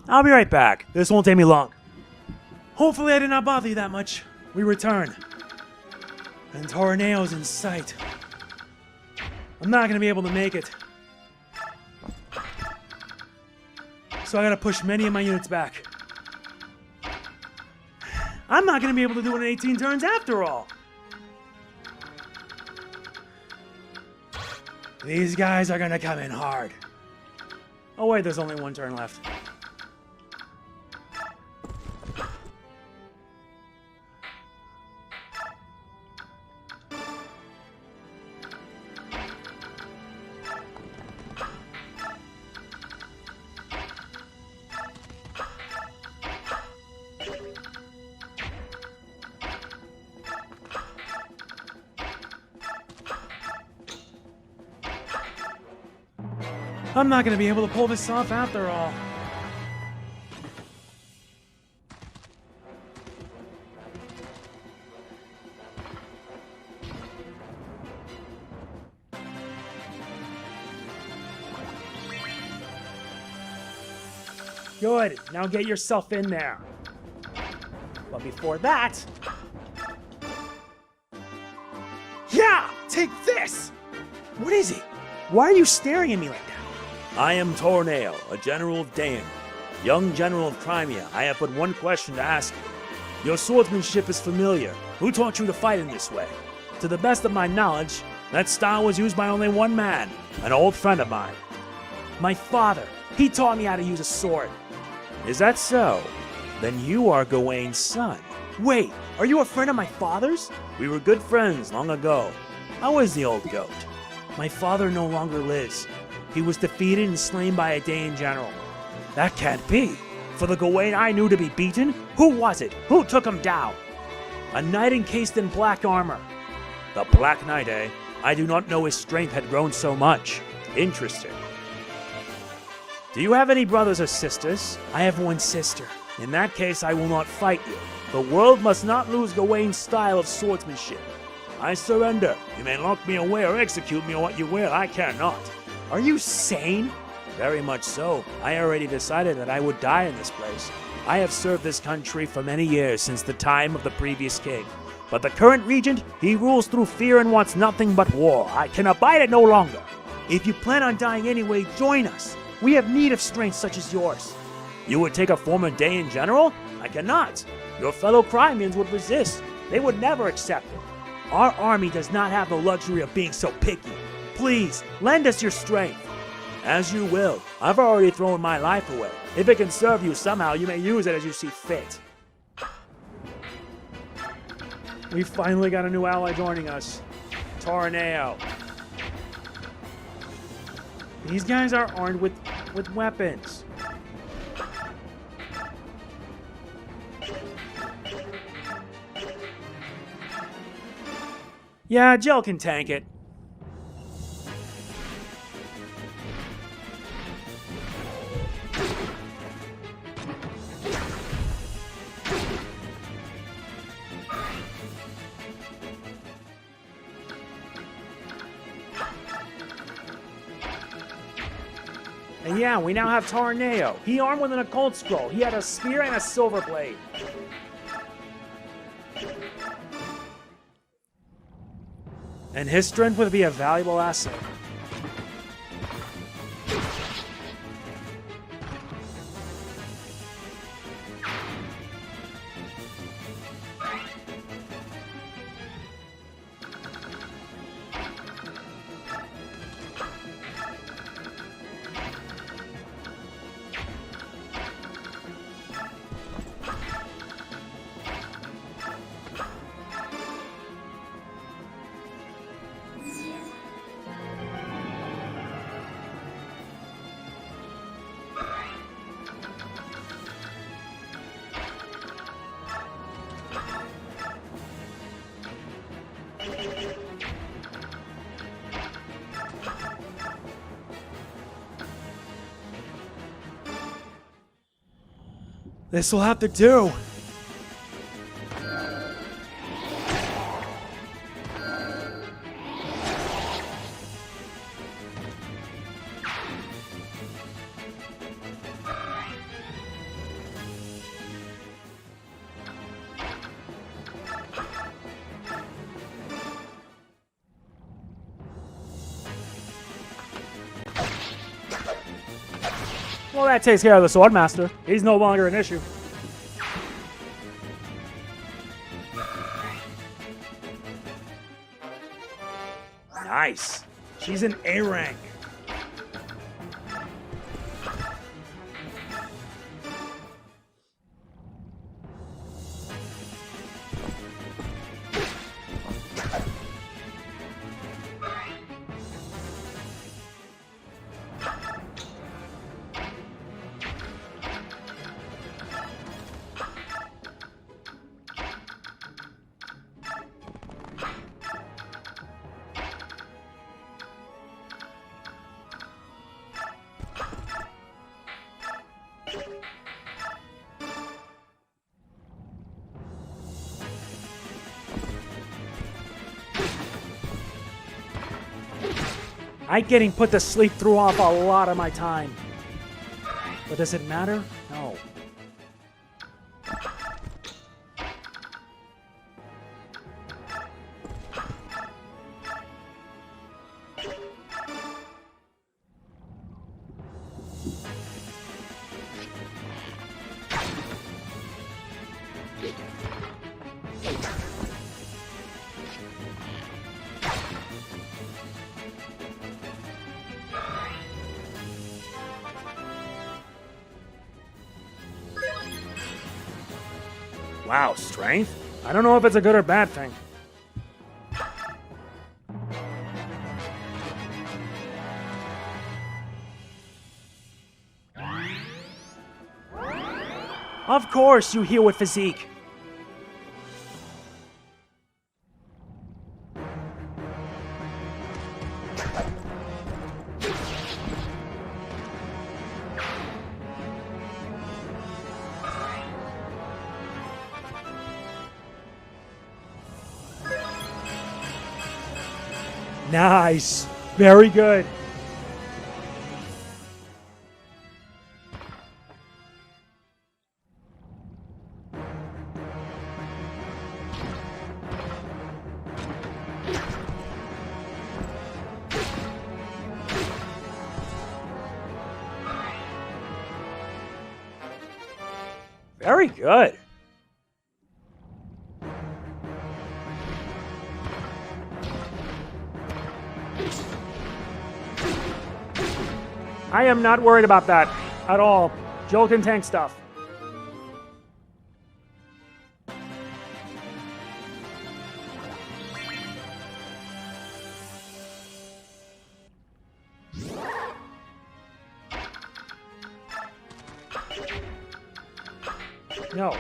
Speaker 1: I'll be right back. This won't take me long. Hopefully I did not bother you that much. We return. And Tauroneo's in sight. I'm not gonna be able to make it. So I gotta push many of my units back. I'm not gonna be able to do it in 18 turns after all. These guys are gonna come in hard. Oh wait, there's only one turn left. I'm not gonna be able to pull this off after all.
Speaker 4: Good, now get yourself in there. But before that... Yeah! Take this!
Speaker 1: What is it?
Speaker 4: Why are you staring at me like that?
Speaker 3: I am Tauroneo, a general of Daein, young general of Crimea. I have but one question to ask you. Your swordsmanship is familiar. Who taught you to fight in this way? To the best of my knowledge, that style was used by only one man, an old friend of mine.
Speaker 4: My father. He taught me how to use a sword.
Speaker 3: Is that so? Then you are Gawain's son.
Speaker 4: Wait, are you a friend of my father's?
Speaker 3: We were good friends long ago. How is the old goat?
Speaker 1: My father no longer lives. He was defeated and slain by a Daein general.
Speaker 4: That can't be. For the Gawain I knew to be beaten? Who was it? Who took him down?
Speaker 1: A knight encased in black armor.
Speaker 3: The Black Knight, eh? I do not know his strength had grown so much. Interesting.
Speaker 1: Do you have any brothers or sisters?
Speaker 4: I have one sister.
Speaker 1: In that case, I will not fight you.
Speaker 3: The world must not lose Gawain's style of swordsmanship. I surrender. You may lock me away or execute me on what you will. I care not.
Speaker 1: Are you sane?
Speaker 3: Very much so. I already decided that I would die in this place. I have served this country for many years since the time of the previous king. But the current regent, he rules through fear and wants nothing but war. I can abide it no longer.
Speaker 1: If you plan on dying anyway, join us. We have need of strength such as yours.
Speaker 3: You would take a former Daean general? I cannot. Your fellow Crimeans would resist. They would never accept it.
Speaker 1: Our army does not have the luxury of being so picky. Please, lend us your strength.
Speaker 3: As you will. I've already thrown my life away. If it can serve you somehow, you may use it as you see fit.
Speaker 4: We finally got a new ally joining us. Tauroneo. These guys are armed with weapons.
Speaker 1: Yeah, Jill can tank it.
Speaker 4: And yeah, we now have Tauroneo. He armed with an occult scroll. He had a spear and a silver blade. And his strength would be a valuable asset.
Speaker 1: This will have to do.
Speaker 4: Well, that takes care of the Swordmaster. He's no longer an issue.
Speaker 3: Nice. She's an A rank.
Speaker 4: Ike getting put to sleep threw off a lot of my time. But does it matter? No.
Speaker 3: Wow, strength?
Speaker 4: I don't know if it's a good or bad thing.
Speaker 1: Of course, you heal with physique.
Speaker 4: Nice. Very good.
Speaker 3: Very good.
Speaker 4: I am not worried about that at all. Joel can tank stuff. No.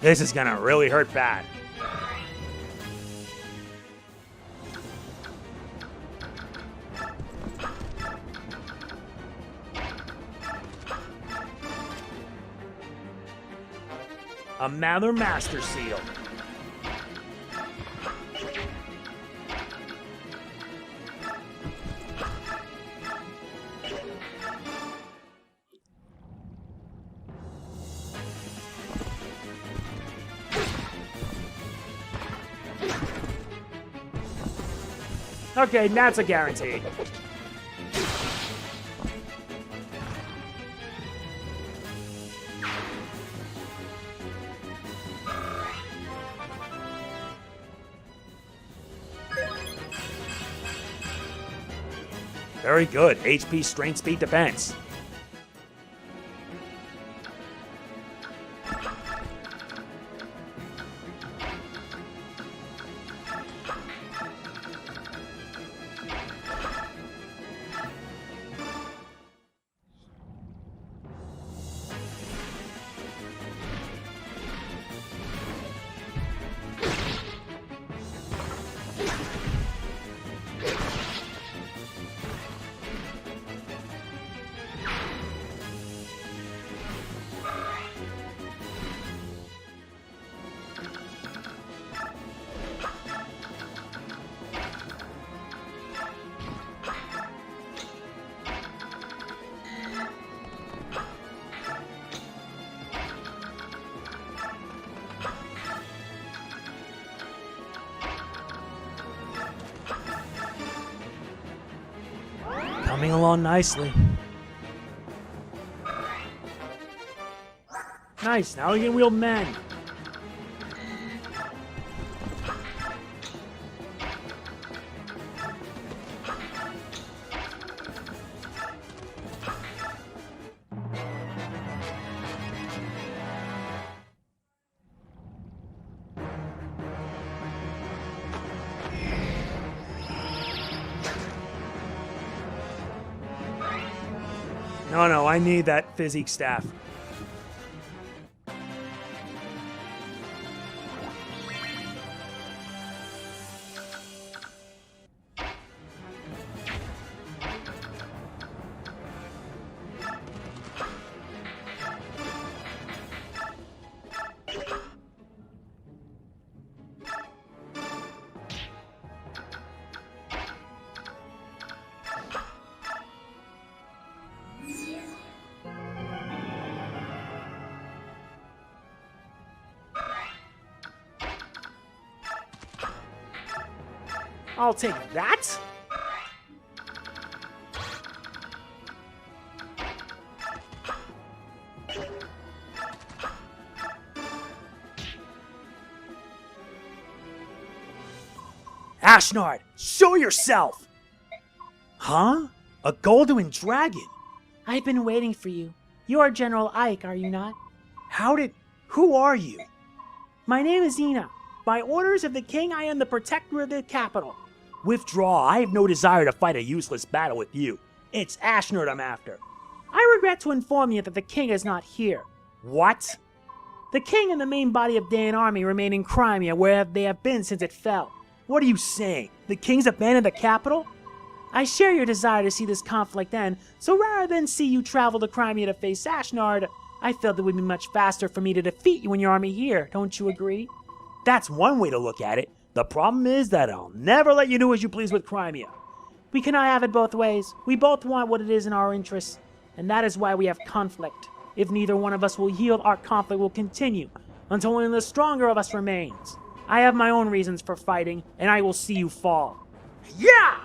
Speaker 3: This is gonna really hurt bad. A Mather Master Seal.
Speaker 4: Okay, that's a guarantee.
Speaker 3: Very good. HP, strength, speed, defense. Coming along nicely.
Speaker 4: Nice, now we can wield men.
Speaker 3: No, I need that physique staff.
Speaker 2: I'll take that.
Speaker 1: Ashnard, show yourself! Huh? A golden dragon?
Speaker 2: I've been waiting for you. You are General Ike, are you not?
Speaker 1: Who are you?
Speaker 2: My name is Ina. By orders of the king, I am the protector of the capital.
Speaker 1: Withdraw, I have no desire to fight a useless battle with you. It's Ashnard I'm after.
Speaker 2: I regret to inform you that the king is not here.
Speaker 1: What?
Speaker 2: The king and the main body of Dan army remain in Crimea, where they have been since it fell.
Speaker 1: What are you saying? The king's abandoned the capital?
Speaker 2: I share your desire to see this conflict end, so rather than see you travel to Crimea to face Ashnard, I felt it would be much faster for me to defeat you and your army here, don't you agree?
Speaker 1: That's one way to look at it. The problem is that I'll never let you do as you please with Crimea.
Speaker 2: We cannot have it both ways. We both want what it is in our interests, and that is why we have conflict. If neither one of us will yield, our conflict will continue, until only the stronger of us remains. I have my own reasons for fighting, and I will see you fall.
Speaker 1: Yeah!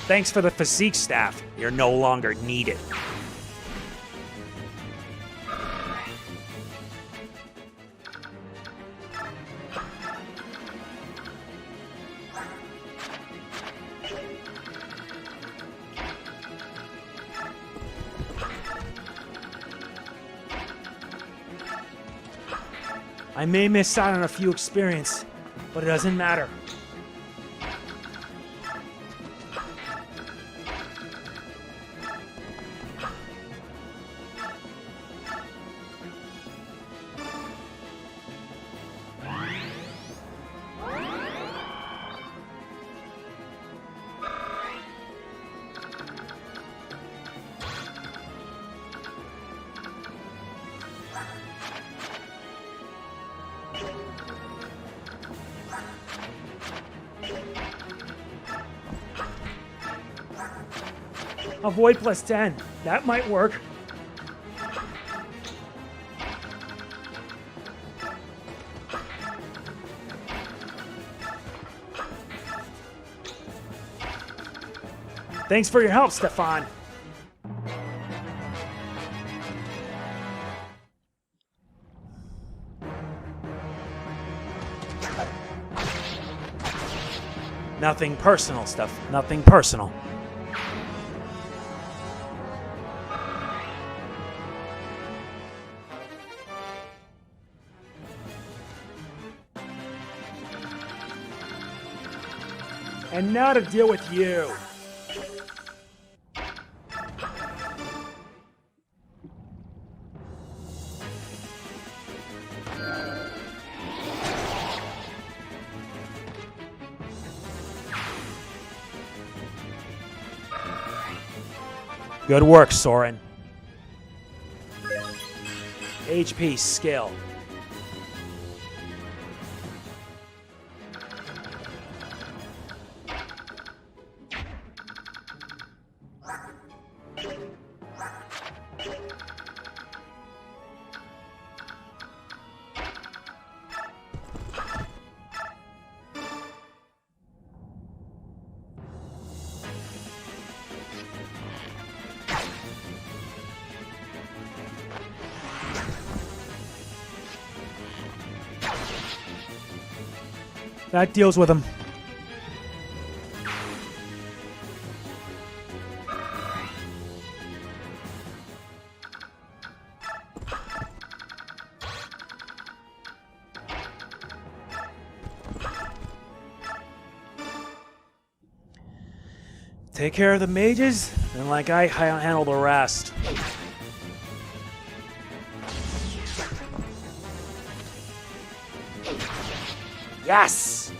Speaker 1: Thanks for the physique staff. You're no longer needed. I may miss out on a few experience, but it doesn't matter. Avoid +10. That might work. Thanks for your help, Stefan. Nothing personal, stuff. Nothing personal. And now to deal with you. Good work, Soren. HP skill. That deals with him. Take care of the mages, and like I handle the rest. Yes!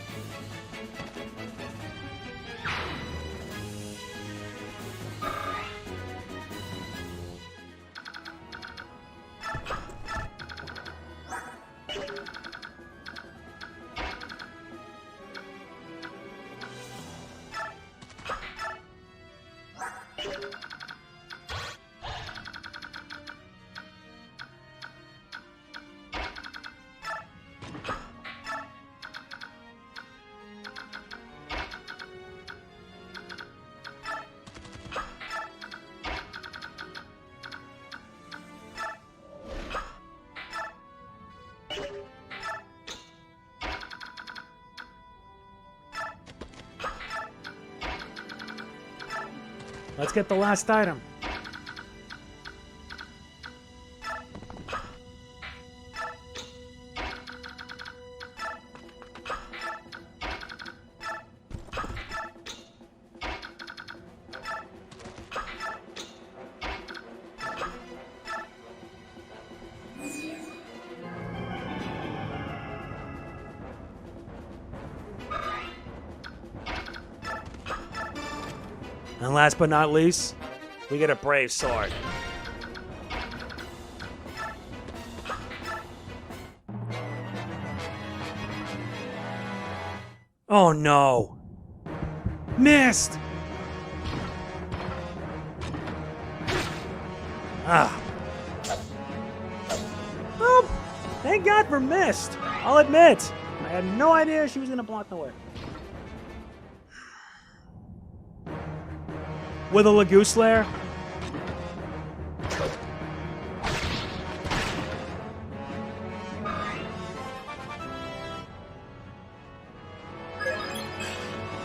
Speaker 4: Let's get the last item.
Speaker 3: And last but not least, we get a brave sword. Oh no! Missed! Ah.
Speaker 4: Oh, thank God for mist. I'll admit, I had no idea she was gonna block the way.
Speaker 3: With a laguz lair?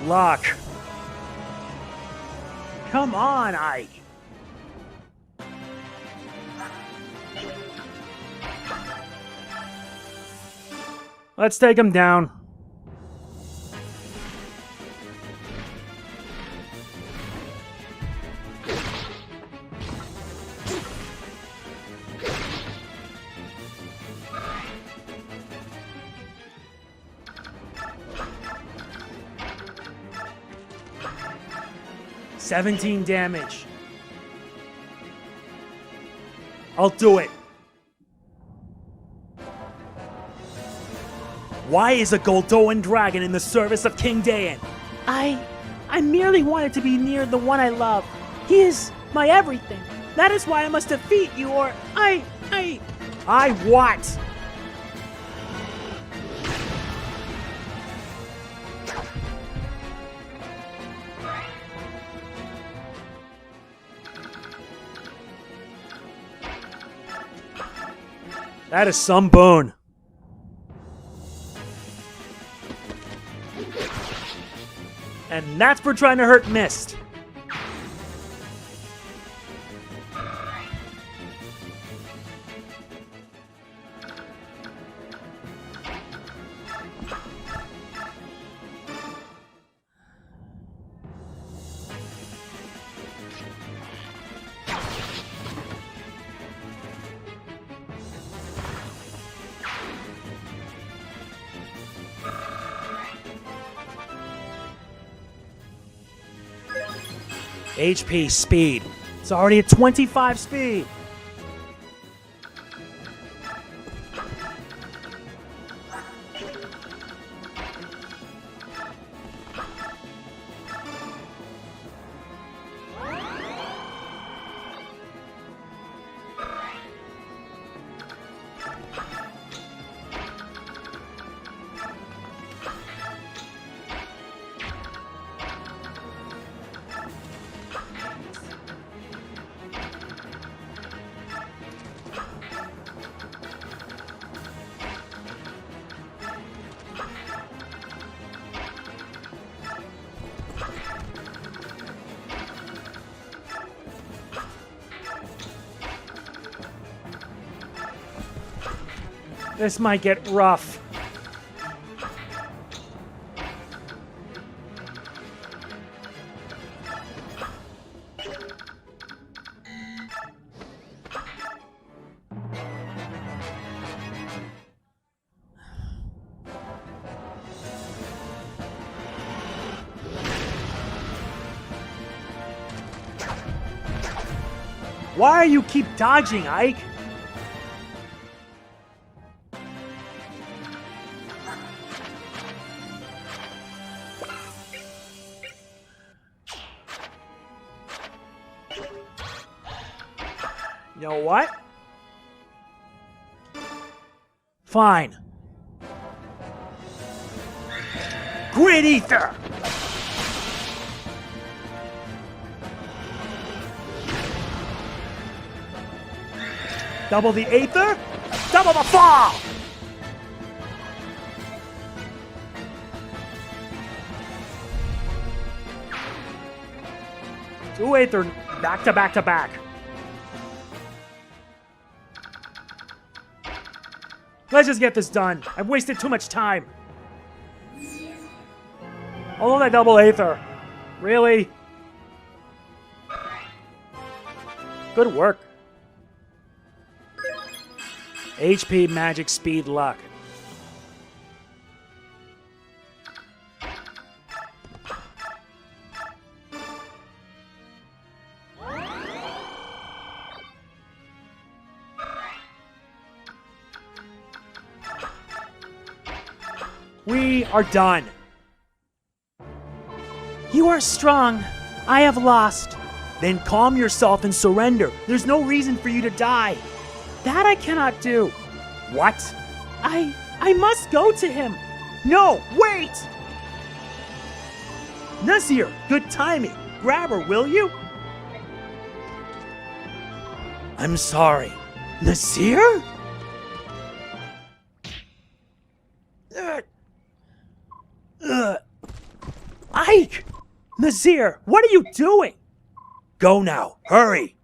Speaker 3: Lock.
Speaker 4: Come on, Ike.
Speaker 3: Let's take him down. $17 damage. I'll do it. Why is a Goldoan dragon in the service of King Dayan?
Speaker 2: I merely wanted to be near the one I love. He is my everything. That is why I must defeat you, or I
Speaker 4: what?
Speaker 3: That is some boon.
Speaker 4: And that's for trying to hurt Mist.
Speaker 3: HP speed.
Speaker 4: It's already at 25 speed. This might get rough. Why do you keep dodging, Ike? You know what?
Speaker 1: Fine. Grid Ether!
Speaker 4: Double the Aether, double the fall! Two Aether, back to back to back. Let's just get this done. I've wasted too much time. Although that double Aether. Really? Good work. HP, magic, speed, luck. We are done.
Speaker 2: You are strong. I have lost.
Speaker 1: Then calm yourself and surrender. There's no reason for you to die.
Speaker 2: That I cannot do.
Speaker 1: What?
Speaker 2: I must go to him.
Speaker 1: No, wait! Nazir, good timing. Grab her, will you? I'm sorry. Nazir? Ike!
Speaker 2: Nazir, what are you doing?
Speaker 1: Go now, hurry!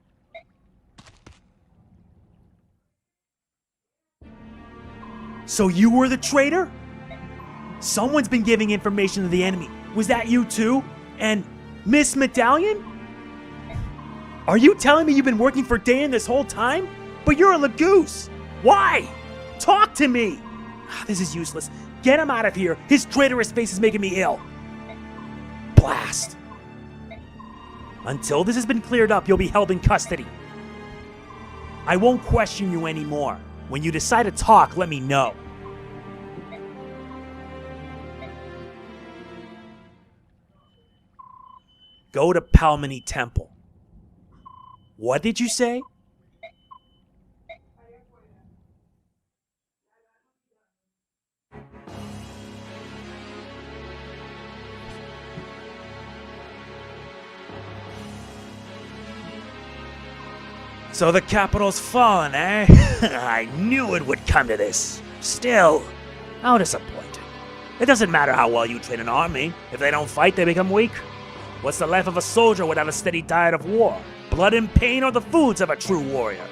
Speaker 1: So you were the traitor? Someone's been giving information to the enemy. Was that you too? And Miss Medallion? Are you telling me you've been working for Dan this whole time? But you're a laguz. Why? Talk to me! This is useless. Get him out of here. His traitorous face is making me ill. Blast. Until this has been cleared up, you'll be held in custody. I won't question you anymore. When you decide to talk, let me know. Go to Palmony Temple. What did you say? So the capital's fallen, eh? I knew it would come to this. Still, how disappointing. It doesn't matter how well you train an army. If they don't fight, they become weak. What's the life of a soldier without a steady diet of war? Blood and pain are the foods of a true warrior.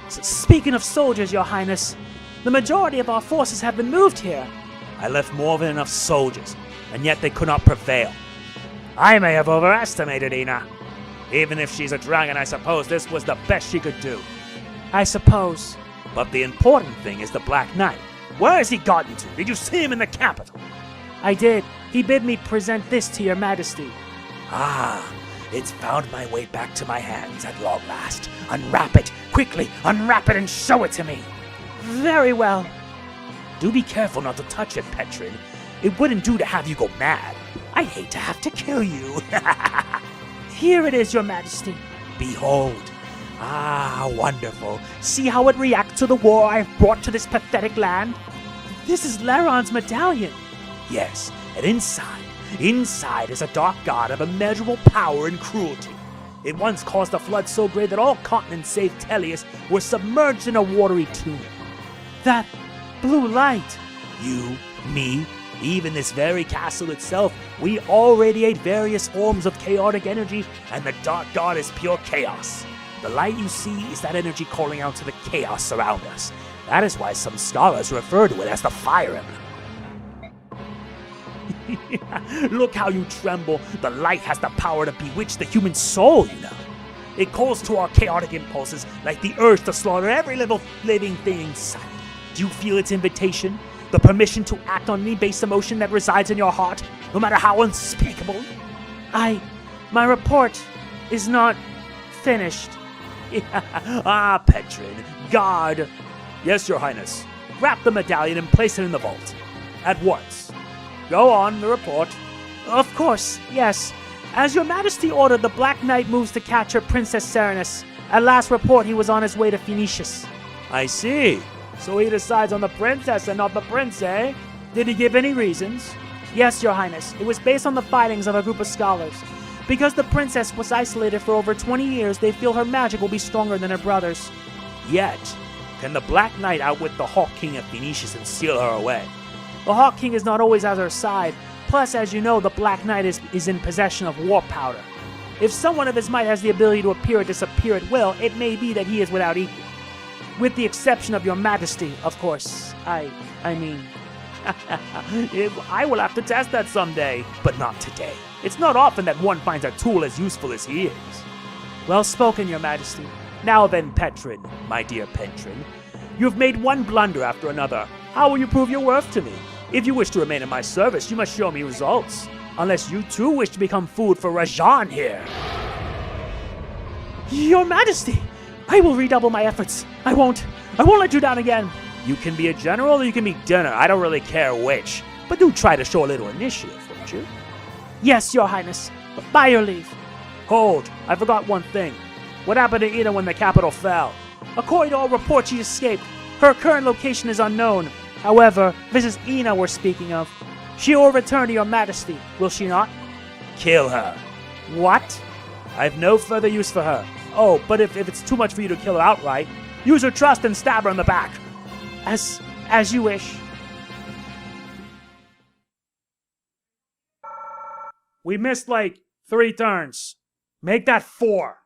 Speaker 2: Speaking of soldiers, Your Highness, the majority of our forces have been moved here.
Speaker 1: I left more than enough soldiers, and yet they could not prevail. I may have overestimated Ina. Even if she's a dragon, I suppose this was the best she could do.
Speaker 2: I suppose.
Speaker 1: But the important thing is the Black Knight. Where has he gotten to? Did you see him in the capital?
Speaker 2: I did. He bid me present this to Your Majesty.
Speaker 1: Ah, it's found my way back to my hands at long last. Unwrap it! Quickly, unwrap it and show it to me!
Speaker 2: Very well.
Speaker 1: Do be careful not to touch it, Petrin. It wouldn't do to have you go mad. I'd hate to have to kill you.
Speaker 2: Here it is, Your Majesty.
Speaker 1: Behold. Ah, wonderful. See how it reacts to the war I've brought to this pathetic land?
Speaker 2: This is Laron's medallion.
Speaker 1: Yes, and inside is a dark god of immeasurable power and cruelty. It once caused a flood so great that all continents save Tellius were submerged in a watery tomb.
Speaker 2: That blue light.
Speaker 1: You, me, even this very castle itself, we all radiate various forms of chaotic energy, and the dark god is pure chaos. The light you see is that energy calling out to the chaos around us. That is why some scholars refer to it as the Fire Emblem. Look how you tremble. The light has the power to bewitch the human soul, you know. It calls to our chaotic impulses like the urge to slaughter every little living thing in sight. Do you feel its invitation? The permission to act on me-based emotion that resides in your heart, no matter how unspeakable?
Speaker 2: My report is not finished.
Speaker 1: Ah, Petrin, guard. Yes, Your Highness. Wrap the medallion and place it in the vault. At once. Go on, the report.
Speaker 2: Of course, yes. As Your Majesty ordered, the Black Knight moves to capture Princess Serenus. At last report, he was on his way to Phoenicius.
Speaker 3: I see.
Speaker 4: So he decides on the princess and not the prince, eh?
Speaker 2: Did he give any reasons? Yes, Your Highness. It was based on the findings of a group of scholars. Because the princess was isolated for over 20 years, they feel her magic will be stronger than her brother's.
Speaker 3: Yet, can the Black Knight outwit the Hawk King of Phoenicius and steal her away?
Speaker 2: The Hawk King is not always at her side. Plus, as you know, the Black Knight is in possession of war powder. If someone of his might has the ability to appear or disappear at will, it may be that he is without equal. With the exception of Your Majesty, of course. I mean...
Speaker 4: I will have to test that someday,
Speaker 3: But not today.
Speaker 4: It's not often that one finds a tool as useful as he is.
Speaker 2: Well spoken, Your Majesty.
Speaker 3: Now then, Petrin, my dear Petrin, you've made one blunder after another. How will you prove your worth to me? If you wish to remain in my service, you must show me results. Unless you too wish to become food for Rajan here.
Speaker 2: Your Majesty! I will redouble my efforts. I won't let you down again.
Speaker 3: You can be a general or you can be dinner. I don't really care which. But do try to show a little initiative, won't you?
Speaker 2: Yes, Your Highness. By your leave.
Speaker 3: Hold, I forgot one thing. What happened to Ina when the capital fell?
Speaker 2: According to all reports, she escaped. Her current location is unknown. However, this is Ina we're speaking of. She will return to Your Majesty, will she not?
Speaker 3: Kill her.
Speaker 2: What?
Speaker 3: I have no further use for her. Oh, but if it's too much for you to kill her outright, use her trust and stab her in the back.
Speaker 2: As you wish.
Speaker 4: We missed like 3 turns. Make that 4.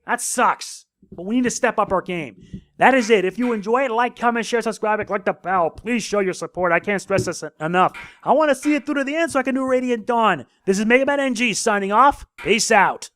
Speaker 3: That sucks. But we need to step up our game. That is it. If you enjoy it, like, comment, share, subscribe, and click the bell. Please show your support. I can't stress this enough. I want to see it through to the end so I can do Radiant Dawn. This is MegamanNG signing off. Peace out.